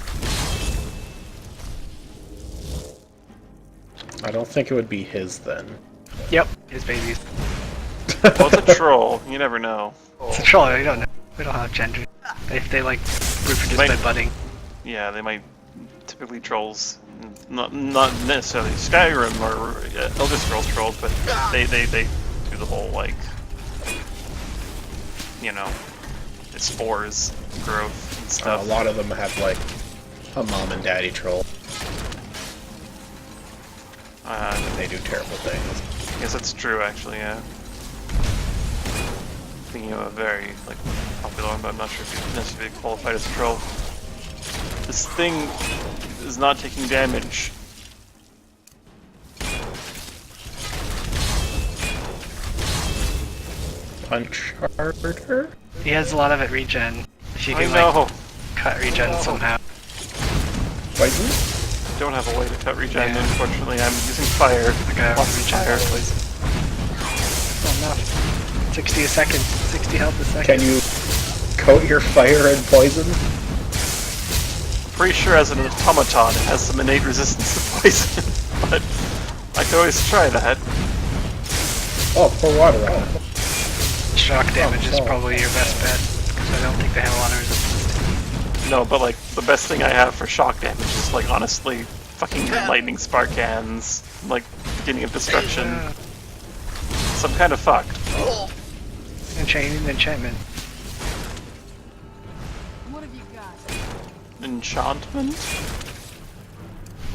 I don't think it would be his then. Yep, his babies. Well, it's a troll. You never know. It's a troll, you don't know. We don't have gender. If they like reproduce Might- by budding. Yeah, they might. Typically trolls, not necessarily Skyrim or Elder Scrolls trolls, but they do the whole like, you know, the spores growth and A stuff. lot of them have like a mom and daddy troll, and they do terrible things. I guess that's true, actually. Yeah. Thinking of a very like popular one, but I'm not sure if you necessarily qualified as a troll. This thing is not taking damage. Punch harder? He has a lot of it regen. If you I can know. like cut regen somehow. Poison? Don't have a way to cut regen. Yeah. Unfortunately, I'm using fire. Like a Lots of regen fire. poison. Not enough. 60 a second. 60 health a second. Can you coat your fire in poison? Pretty sure as an automaton it has some innate resistance to poison, but I could always try that. Oh, pour water on it. Shock damage is sorry. probably your best bet, because I don't think they have a lot of resistance. No, but like the best thing I have for shock damage is like honestly fucking lightning spark cans, like beginning of destruction. So I'm kind of fucked. Enchantment. What have you got? Enchantment?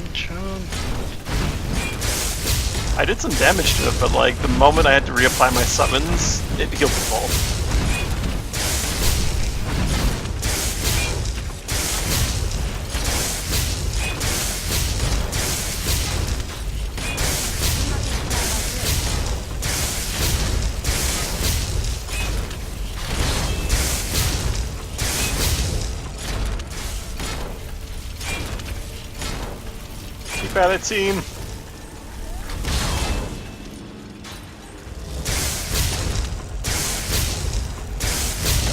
Enchant. I did some damage to it, but like the moment I had to reapply my summons, it healed the ball. Keep at it, team.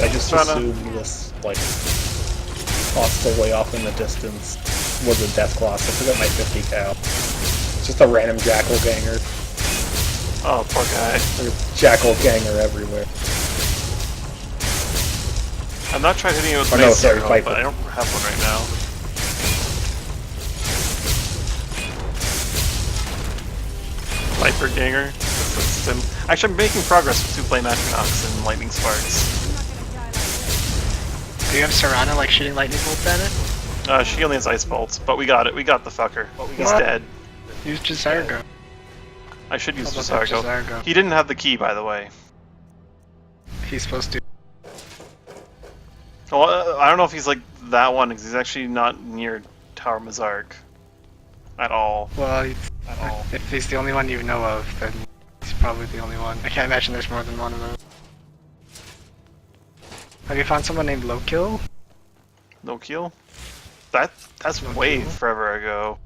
I just Tryna- assumed this, like, hostile way off in the distance was a death class. I forgot my 50 cal. It's just a random jackal ganger. Oh, poor guy. There's jackal ganger everywhere. I'm not trying hitting it with Oh, my no, sorry, zero, Viper. but I don't have one right now. doppelganger. Actually, I'm making progress with 2 Flame Astronauts and Lightning Sparks. I'm not gonna die like this. Do you have Serana like shooting lightning bolts at it? She only has Ice Bolts, but we got it. We got the fucker. He's What? dead. Use Jazargo. I should use How about that Jazargo. Jazargo? He didn't have the key, by the way. He's supposed to. Well, I don't know if he's like that one, because he's actually not near Tower Mazark. At all. Well, At all. if he's the only one you know of, then he's probably the only one. I can't imagine there's more than one of those. Have you found someone named Lokill? No kill? That's No way kill? forever ago.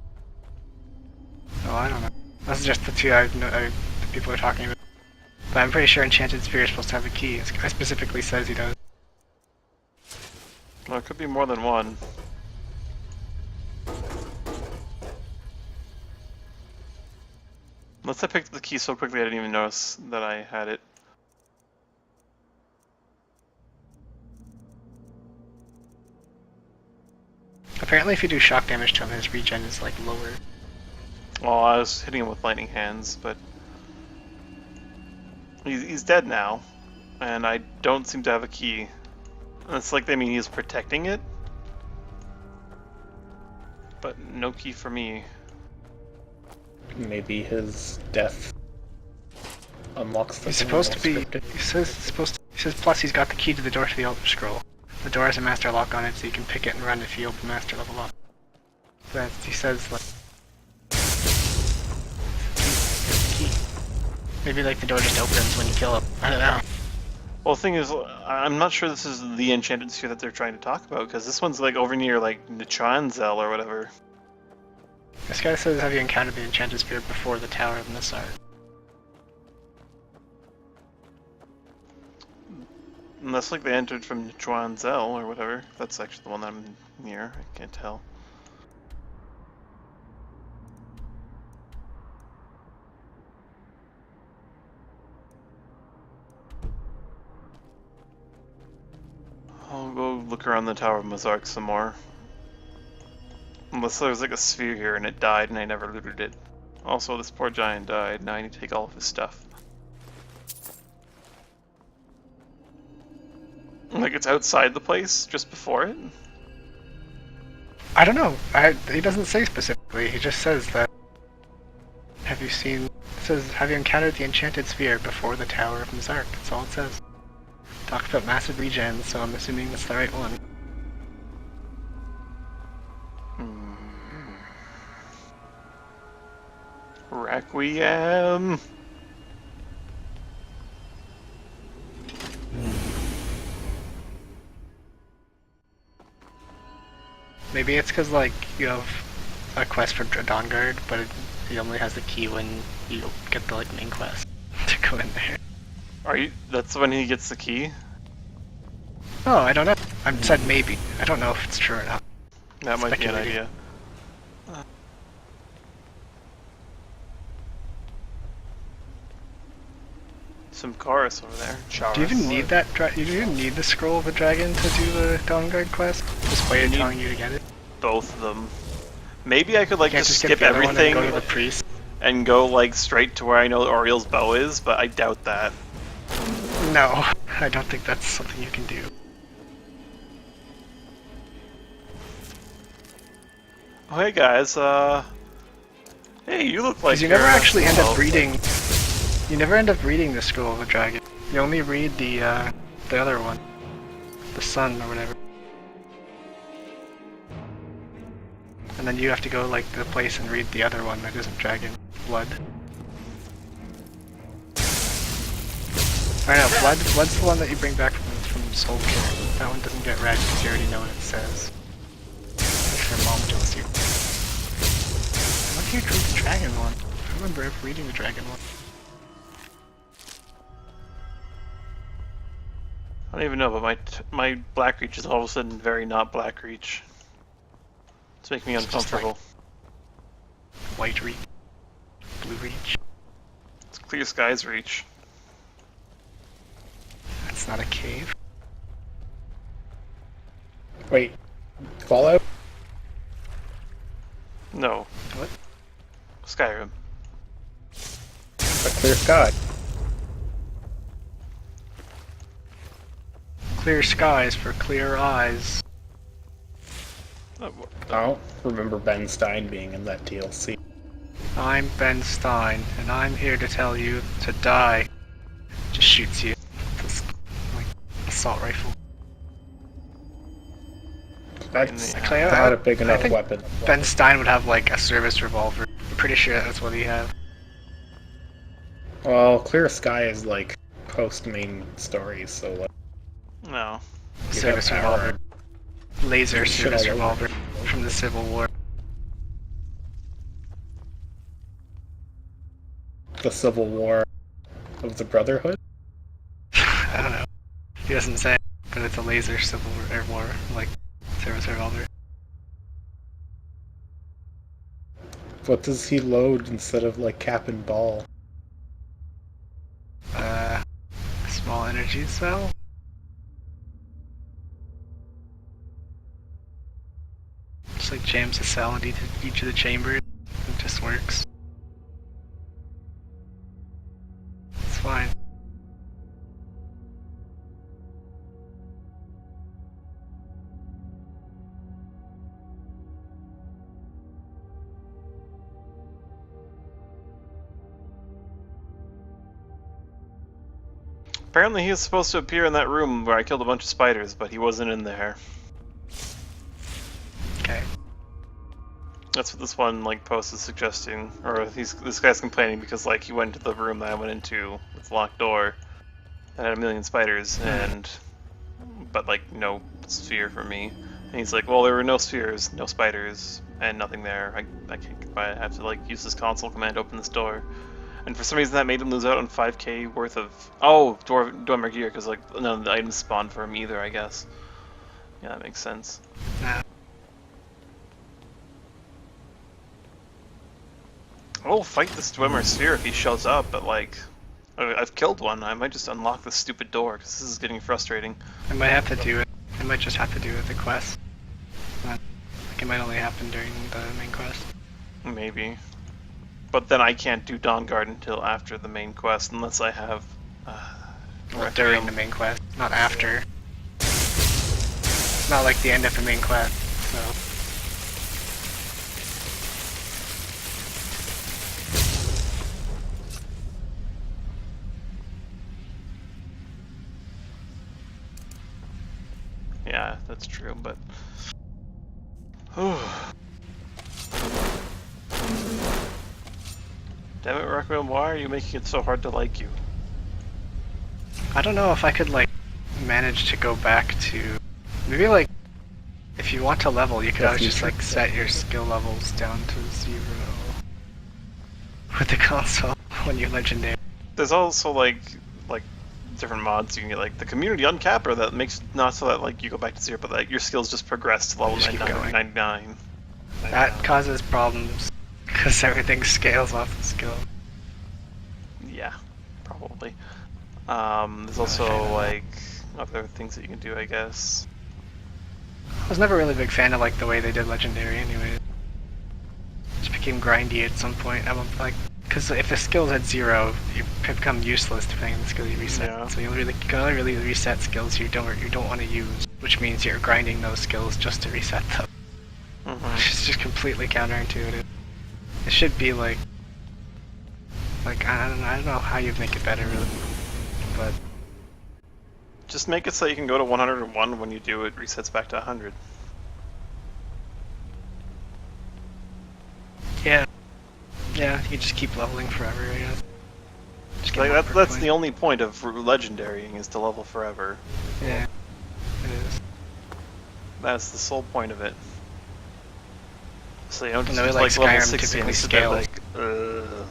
Oh, I don't know. That's just the two the people are talking about. But I'm pretty sure Enchanted Sphere is supposed to have a key. It specifically says he does. Well, it could be more than one. Unless I picked the key so quickly I didn't even notice that I had it. Apparently if you do shock damage to him, his regen is like lower. Well, I was hitting him with lightning hands, but he's dead now, and I don't seem to have a key. And it's like they mean he's protecting it, but no key for me. Maybe his death unlocks the He's thing supposed to be. scripted. He says plus he's got the key to the door to the Elder Scroll. The door has a master lock on it, so you can pick it and run if you open master level lock. He says like key. Maybe like the door just opens when you kill him. I don't know. Well, the thing is, I'm not sure this is the Enchanted Sphere that they're trying to talk about, because this one's like over near like Nichanzel or whatever. This guy says, have you encountered the Enchanted Sphere before the Tower of Nisar? Unless like they entered from Nichanzel or whatever. That's actually the one that I'm near. I can't tell. I'll go look around the Tower of Mazark some more. Unless there was like a sphere here and it died and I never looted it. Also, this poor giant died. Now I need to take all of his stuff. Like it's outside the place, just before it? I don't know. He doesn't say specifically. He just says that. Have you seen? It says, have you encountered the Enchanted Sphere before the Tower of Mazark? That's all it says. Talks about massive regen, so I'm assuming that's the right one. Requiem. Maybe it's because like you have a quest for Dawnguard, but he only has the key when you get the like main quest to go in there. Are you? That's when he gets the key? Oh, I don't know. I said maybe. I don't know if it's true or not. That might be an Speculating. idea. Some chorus over there. Do you even need that? Do you even need the scroll of the dragon to do the Dawnguard quest? Just wait need- telling you to get it. Both of them. Maybe I could like Can't just get skip the other one and everything go to the priest. and go like straight to where I know Oriel's bow is, but I doubt that. No, I don't think that's something you can do. Oh hey guys, hey, you look like Because you never you're, actually end up well, reading. You never end up reading the scroll of the dragon. You only read the other one, the sun or whatever. And then you have to go like to the place and read the other one that isn't dragon blood. Or no, blood's the one that you bring back from Soul Care. That one doesn't get read because you already know what it says. If your mom tells you. Why do you read the dragon one? I remember ever reading the dragon one. I don't even know, but my black reach is all of a sudden very not black reach. It's making me It's just like- uncomfortable. White reach. Blue reach. It's clear skies reach. That's not a cave. Wait, Fallout? No. What? Skyrim. A clear sky. Clear skies for clear eyes. I don't remember Ben Stein being in that DLC. I'm Ben Stein, and I'm here to tell you to die. Just shoots you with this, like, assault rifle. That's Actually, not a big I enough think weapon. Ben Stein would have like a service revolver. I'm pretty sure that's what he have. Well, Clear Sky is like post-main stories, so like No. you Service have revolver. armor. Laser Shit service all over. revolver from the Civil War. The Civil War of the Brotherhood. I don't know. He doesn't say, but it's a laser Civil War, like service revolver. What does he load instead of like cap and ball? Small energy cell. Just like jams a cell into each of the chambers. It just works. It's fine. Apparently he was supposed to appear in that room where I killed a bunch of spiders, but he wasn't in there. Okay. That's what this one like post is suggesting, or this guy's complaining because like he went into the room that I went into with the locked door that had a million spiders but like no sphere for me. And he's like, well, there were no spheres, no spiders, and nothing there. I can't get by it. I have to like use this console command to open this door. And for some reason that made him lose out on 5k worth of... Oh, Dwemer gear, because like none of the items spawned for him either, I guess. Yeah, that makes sense. Nah. I'll fight this Dwemer sphere if he shows up, but like... I've killed one, I might just unlock this stupid door, because this is getting frustrating. I might have to do it. I might just have to do it with the quest. Like it might only happen during the main quest. Maybe. But then I can't do Dawnguard until after the main quest, unless I have... Well, during the main quest, not after. It's not like the end of the main quest, so... Yeah, that's true, but... Damn it, Requiem, why are you making it so hard to like you? I don't know if I could, like, manage to go back to... Maybe, like, if you want to level, you could always just, like, set your skill levels down to 0 with the console when you're legendary. There's also, like different mods you can get, like the community uncapper that makes not so that, like, you go back to 0, but, like, your skills just progress to level Just keep 99. That causes problems, because everything scales off the skill. Yeah, probably. There's also, like, other things that you can do, I guess. I was never really a big fan of, like, the way they did legendary anyway. It just became grindy at some point. I'm like, because if the skill's at 0, you become useless depending on the skill you reset. Yeah. So you can only really reset skills you don't want to use, which means you're grinding those skills just to reset them. Which is just completely counterintuitive. It should be like I don't know how you'd make it better really, but Just make it so you can go to 101 when you do it resets back to 100. yeah, you just keep leveling forever, I guess. Just get Like more that's per the only point of legendarying is to level forever. point. Yeah, it is. That's the sole point of it. So you don't And just the way, use, like, like level Skyrim 60 typically and sit there scales. like,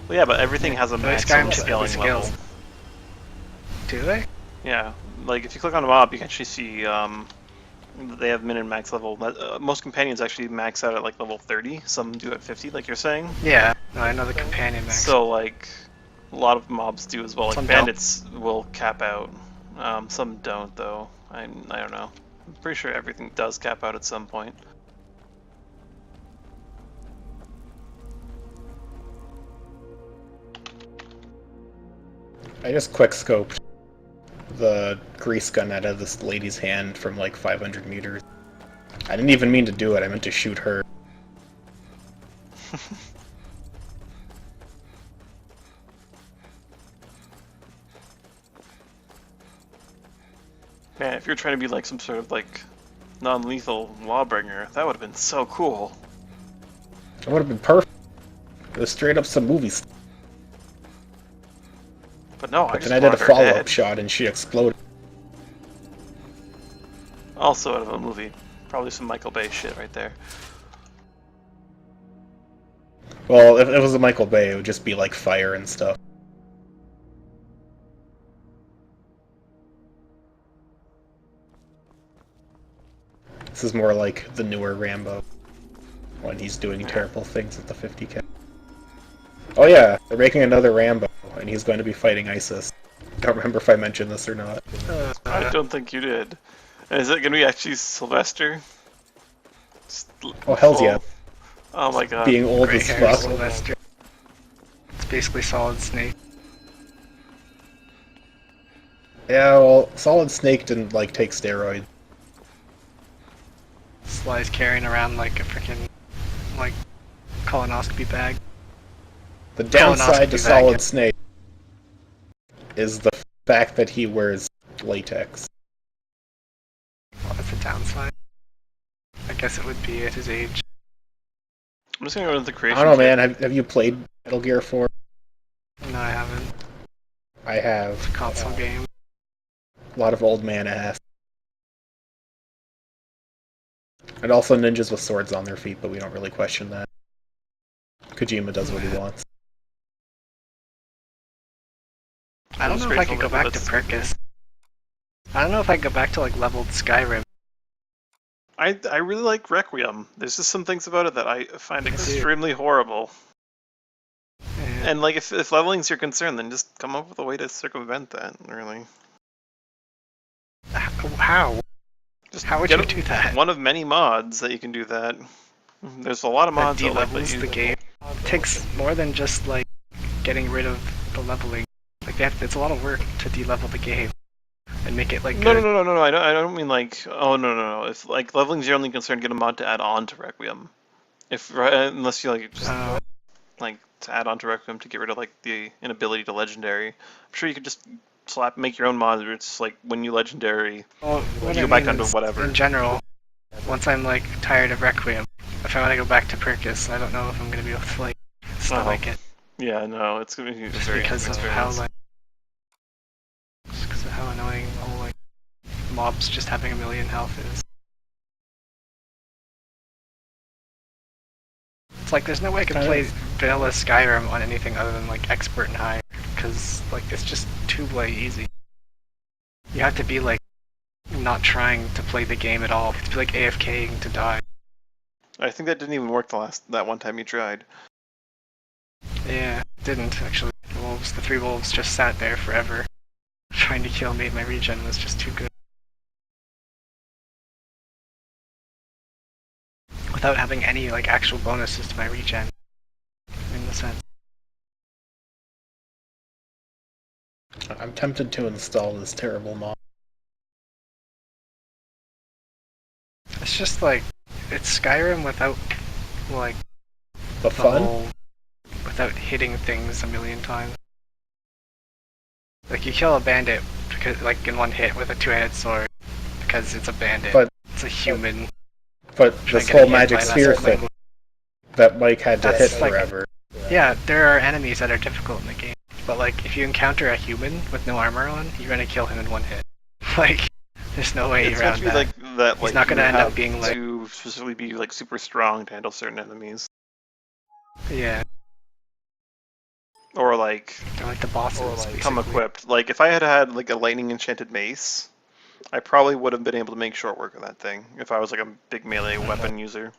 Well, yeah, but everything has a The way maximum Skyrim typically scaling level. scales. Do they? Yeah, like if you click on a mob, you can actually see they have min and max level. Most companions actually max out at like level 30. Some do at 50, like you're saying. Yeah. No, I know the companion max. So like a lot of mobs do as well. Like Some don't. bandits will cap out. Some don't though. I don't know. I'm pretty sure everything does cap out at some point. I just quick scoped the grease gun out of this lady's hand from like 500 meters. I didn't even mean to do it, I meant to shoot her. Man, if you're trying to be like some sort of like non-lethal lawbringer, that would have been so cool. It would have been perfect. It was straight up some movies. But no, I But just then I did a wanted her follow-up dead. shot and she exploded. Also out of a movie. Probably some Michael Bay shit right there. Well, if it was a Michael Bay, it would just be like fire and stuff. This is more like the newer Rambo, when he's doing terrible things at the 50K. Oh yeah, they're making another Rambo, and he's going to be fighting ISIS. Don't remember if I mentioned this or not. I don't think you did. And is it gonna be actually Sylvester? Oh, hell's yeah. Oh my god. Being old Gray as hair fuck. Sylvester. It's basically Solid Snake. Yeah, well, Solid Snake didn't, like, take steroids. Sly's carrying around like a freaking like colonoscopy bag. The downside Colonoscopy to bag, Solid yeah. Snake is the fact that he wears latex. Well, that's a downside. I guess it would be at his age. I'm just gonna go to the I creation. don't know, kit. man. Have you played Metal Gear 4? No, I haven't. I have. Console game. A lot of old man ass. And also ninjas with swords on their feet, but we don't really question that. Kojima does what he wants. I don't know if I could go back to Perkus. I don't know if I could go back to like leveled Skyrim. I really like Requiem. There's just some things about it that I find Me too. extremely horrible. Yeah. And like, if leveling's your concern, then just come up with a way to circumvent that. Really, How? just How would get you do that? One of many mods that you can do that. There's a lot of That mods that like de-levels that the game. It takes more than just like getting rid of the leveling. Like it's a lot of work to de-level the game and make it like No, good. no. I don't mean like. Oh no. If like leveling's your only concern, get a mod to add on to Requiem. Unless you like just like to add on to Requiem to get rid of like the inability to legendary. I'm sure you could just make your own mod where it's like when you legendary, Well, what you I go back mean onto is, whatever. in general, once I'm like tired of Requiem, if I want to go back to Perkus, I don't know if I'm gonna be able to like stomach it. Yeah, no, it's gonna be a Just very because of experience. how like, just because of how annoying all like mobs just having a million health is. It's like there's no way I can play vanilla Skyrim on anything other than like expert and high, because like it's just too easy. You have to be like not trying to play the game at all. You have to be like AFKing to die. I think that didn't even work that one time you tried. Yeah, didn't actually. The three wolves just sat there forever, trying to kill me. My regen was just too good. Without having any like actual bonuses to my regen. In the sense. I'm tempted to install this terrible mod. It's just like it's Skyrim without like The fun? without hitting things a million times. Like you kill a bandit because like in one hit with a two-handed sword because it's a bandit. But- it's a human. But trying this to get whole hit magic by a sphere lesser thing thing. that Mike had to That's hit like- forever. Yeah, there are enemies that are difficult in the game, but like if you encounter a human with no armor on, you're gonna kill him in one hit. Like, there's no way It's around meant to be that. like that. He's Like not gonna you end up have being, like- to specifically be like super strong to handle certain enemies, Yeah, or like they're like the bosses. come basically. equipped. Like if I had had like a lightning enchanted mace, I probably would have been able to make short work of that thing if I was like a big melee weapon user.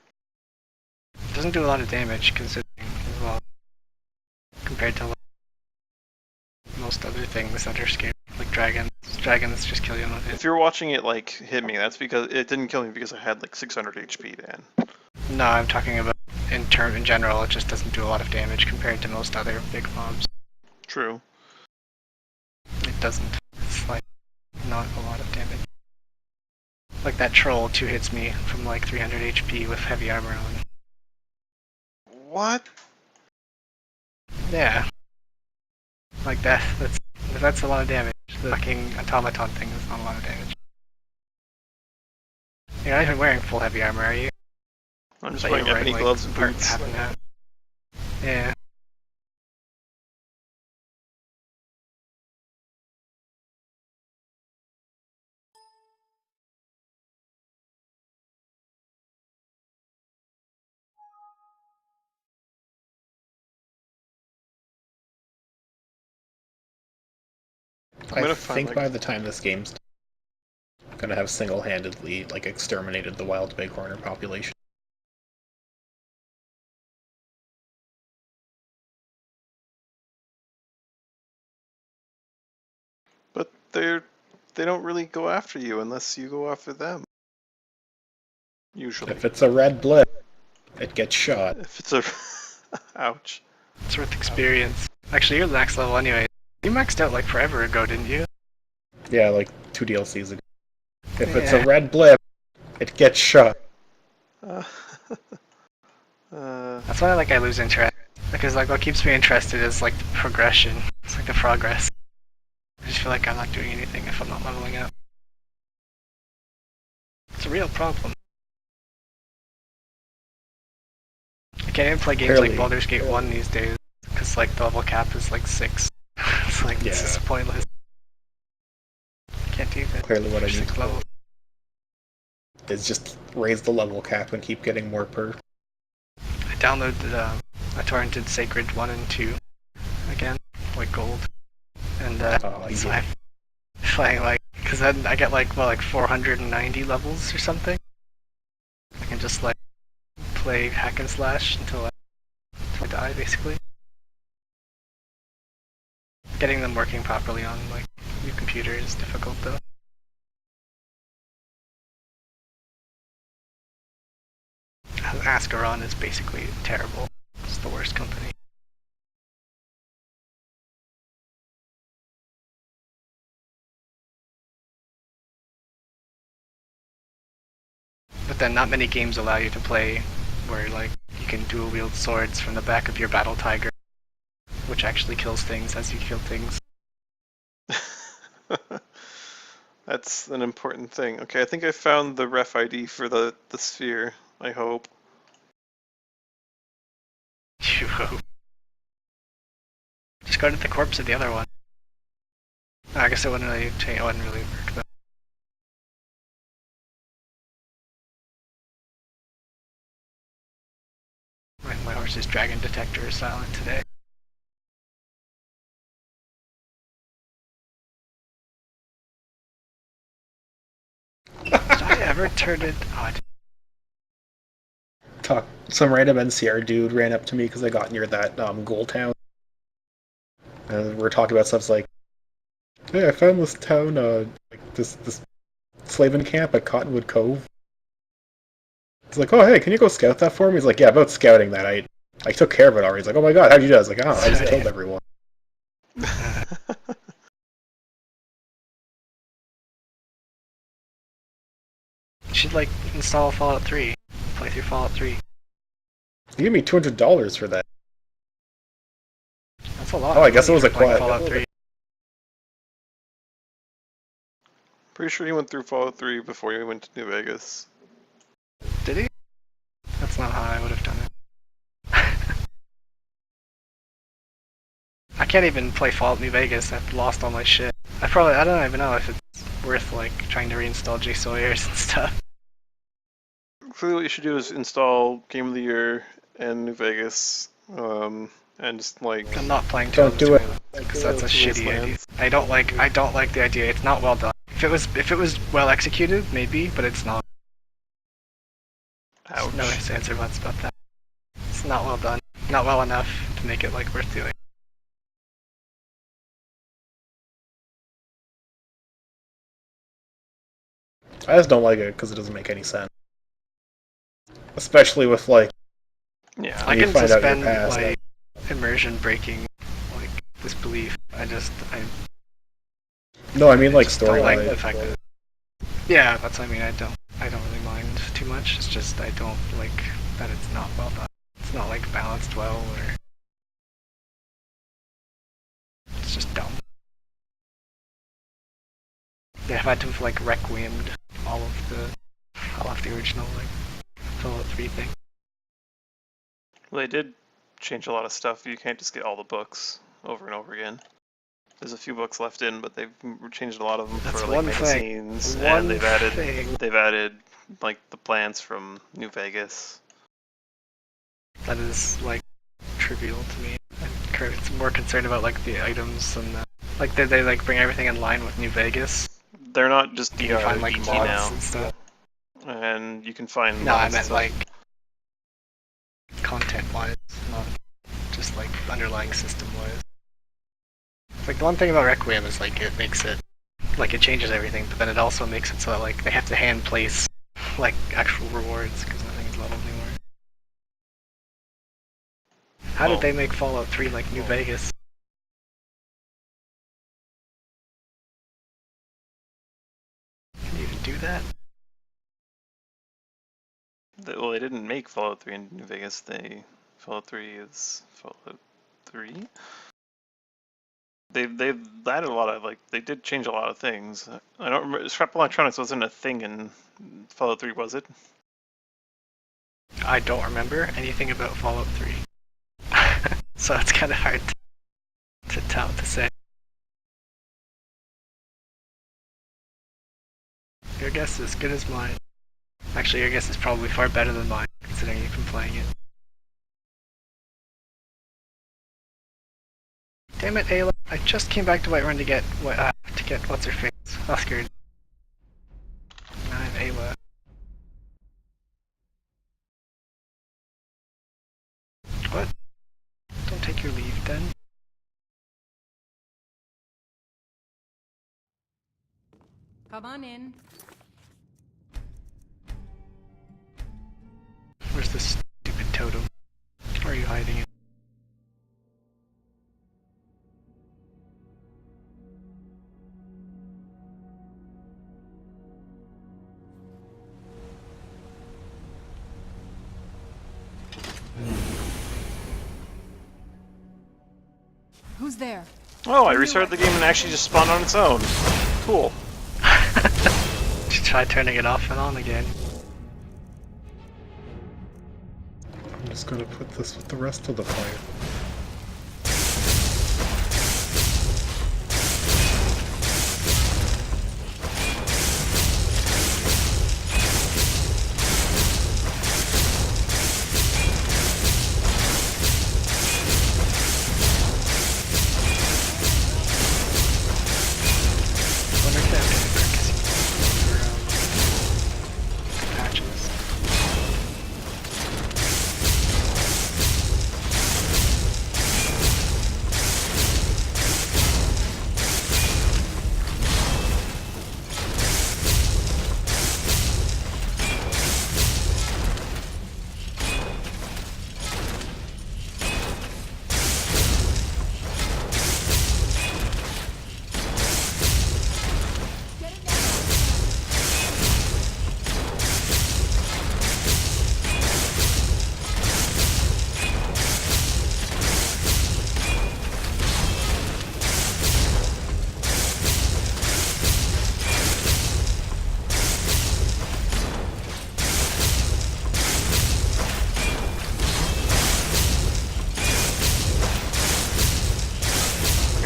It doesn't do a lot of damage considering as well, compared to like, most other things that are scary, like dragons. Dragons just kill you in one hit. If you're watching it like hit me, that's because it didn't kill me because I had like 600 HP, Dan. No, I'm talking about in general. It just doesn't do a lot of damage compared to most other big mobs. True. doesn't. It's like not a lot of damage. Like that troll 2 hits me from like 300 HP with heavy armor on. What? Yeah. Like that's a lot of damage. The fucking automaton thing is not a lot of damage. You're not even wearing full heavy armor, are you? I'm just But wearing you're ebony like, gloves and part boots. half and half. Yeah. I'm I gonna find, think like- by the time this game's done, I'm gonna have single-handedly like exterminated the wild bighorner population. But they don't really go after you unless you go after them. Usually. If it's a red blip, it gets shot. If it's a ouch. It's worth experience. Actually, you're max level anyway. You maxed out like forever ago, didn't you? Yeah, like 2 DLCs ago. If it's Yeah. a red blip, it gets shot. That's why I lose interest. Because like what keeps me interested is like the progression. It's like the progress. I just feel like I'm not doing anything if I'm not leveling up. It's a real problem. I can't even play games Barely. like Baldur's Gate 1 these days. Because like the level cap is like 6. It's like, this is Yeah. pointless. Can't do that. Clearly what I need 6 to levels. is just raise the level cap and keep getting more perk. I downloaded, I torrented Sacred 1 and 2 again, like gold. And Oh, so yeah. I'm playing like, because then I get like, well, like 490 levels or something. I can just like play hack and slash until I die, basically. Getting them working properly on like new computer is difficult though. Ascaron is basically terrible. It's the worst company. But then not many games allow you to play where like you can dual wield swords from the back of your battle tiger, which actually kills things as you kill things. That's an important thing. Okay, I think I found the ref ID for the sphere, I hope. Just go to the corpse of the other one. I guess it wouldn't really change. It wouldn't really work though. My horse's dragon detector is silent today. Did I ever turn it on? Some random NCR dude ran up to me because I got near that gold town. And we're talking about stuff like, hey, I found this town, like this slaving camp at Cottonwood Cove. He's like, oh hey, can you go scout that for me? He's like, yeah, about scouting that, I took care of it already. He's like, oh my god, how'd you do that? I was like, oh, I just killed everyone. You should like install Fallout 3. Play through Fallout 3. You gave me $200 for that. That's a lot. Oh, I guess it was for a playing quiet- Fallout 3. Pretty sure he went through Fallout 3 before he went to New Vegas. Did he? That's not how I would have done it. I can't even play Fallout New Vegas. I've lost all my shit. I don't even know if it's worth like trying to reinstall J Sawyers and stuff. Clearly what you should do is install Game of the Year and New Vegas, and just like... I'm not playing Don't do it. because that's a shitty idea. Wastelands. I don't like the idea. It's not well done. If it was well executed, maybe, but it's not. Ouch. No answer much about that. It's not well done. Not well enough to make it like worth doing. I just don't like it because it doesn't make any sense. Especially with like, Yeah. I you can find out your suspend past, like immersion breaking like disbelief. No, I mean like Don't like the story-wise. fact that. Yeah, that's what I mean. I don't really mind too much. It's just I don't like that it's not well done. It's not like balanced well, or it's just dumb. They had to have like Requiemed all of the original like Fallout 3 thing. Well, they did change a lot of stuff. You can't just get all the books over and over again. There's a few books left in, but they've changed a lot of them That's for like one mega thing. scenes, One and thing. they've added like the plants from New Vegas. That is like trivial to me. I'm more concerned about like the items and like they like bring everything in line with New Vegas. They're not just You can find like DRGT mods now, and stuff. and you can find No, I mods meant and like stuff. content-wise, not just like underlying system-wise. Like the one thing about Requiem is like it makes it like it changes everything, but then it also makes it so that like they have to hand place like actual rewards because nothing is leveled anymore. How did they make Fallout 3 like New Vegas? Can you even do that? Well, they didn't make Fallout 3 in New Vegas. Fallout 3 is Fallout 3. They've added a lot of like they did change a lot of things. I don't remember. Scrap electronics wasn't a thing in Fallout 3, was it? I don't remember anything about Fallout 3. So it's kind of hard to say. Your guess is as good as mine. Actually, your guess is probably far better than mine, considering you've been playing it. Damn it, Ayla! I just came back to Whiterun to get what's her face, Oscar. Now I have Ayla. What? Don't take your leave, then. Come on in. Where's this stupid totem? Where are you hiding it? Who's there? Oh, I restarted the game and actually just spawned on its own. Cool. Should try turning it off and on again. I'm just gonna put this with the rest of the fight. Wonder if they have any for patches.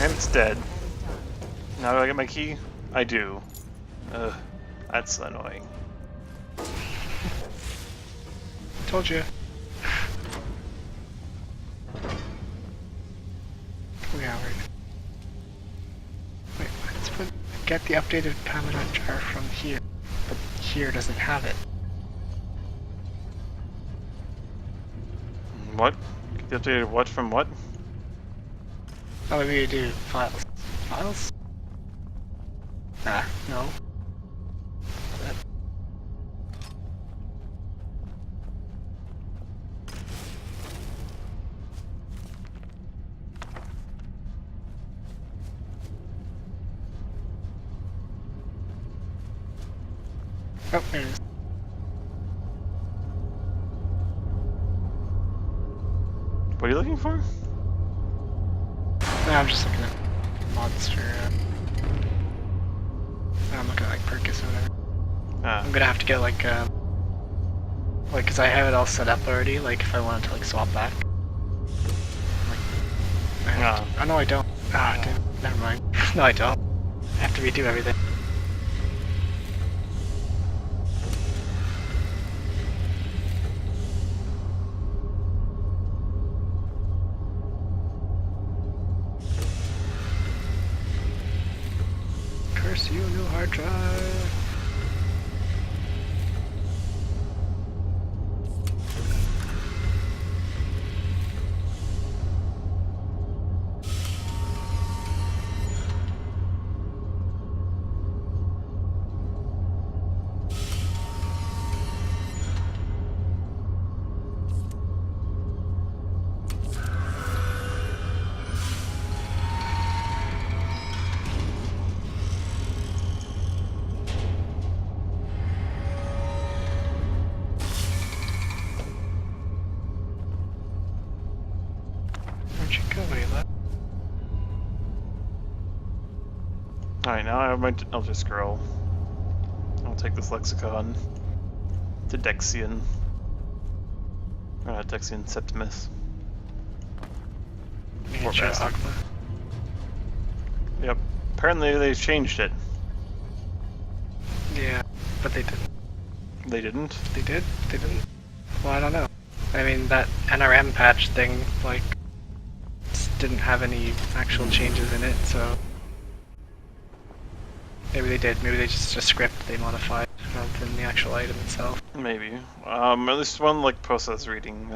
And it's dead. Now do I get my key? I do. Ugh, that's annoying. Told you. We are. Wait, let's get the updated permanent jar from here, but here doesn't have it. What? The updated what from what? Oh, maybe you do files. Files? Ah, no. That. Oh, there it is. What are you looking for? No, I'm just looking at mods for. I'm looking at like Perkis or whatever. Ah. I'm gonna have to get like, cause I have it all set up already. Like if I wanted to like swap back. Like, I have to, oh no, I don't. Ah, damn. Never mind. No, I don't. I have to redo everything. Curse you, new hard drive. Where'd you go, Ayla? Alright, now I might. I'll just scroll. I'll take this lexicon to Dexian. Dexian Septimus. Poor Ninja bastard. Agma. Yep. Apparently they changed it. Yeah, but they didn't. They didn't? They did? They didn't? Well, I don't know. I mean, that NRM patch thing, like, didn't have any actual changes in it, so... Maybe they did. Maybe they just a script they modified rather than the actual item itself. Maybe. At least one like process reading.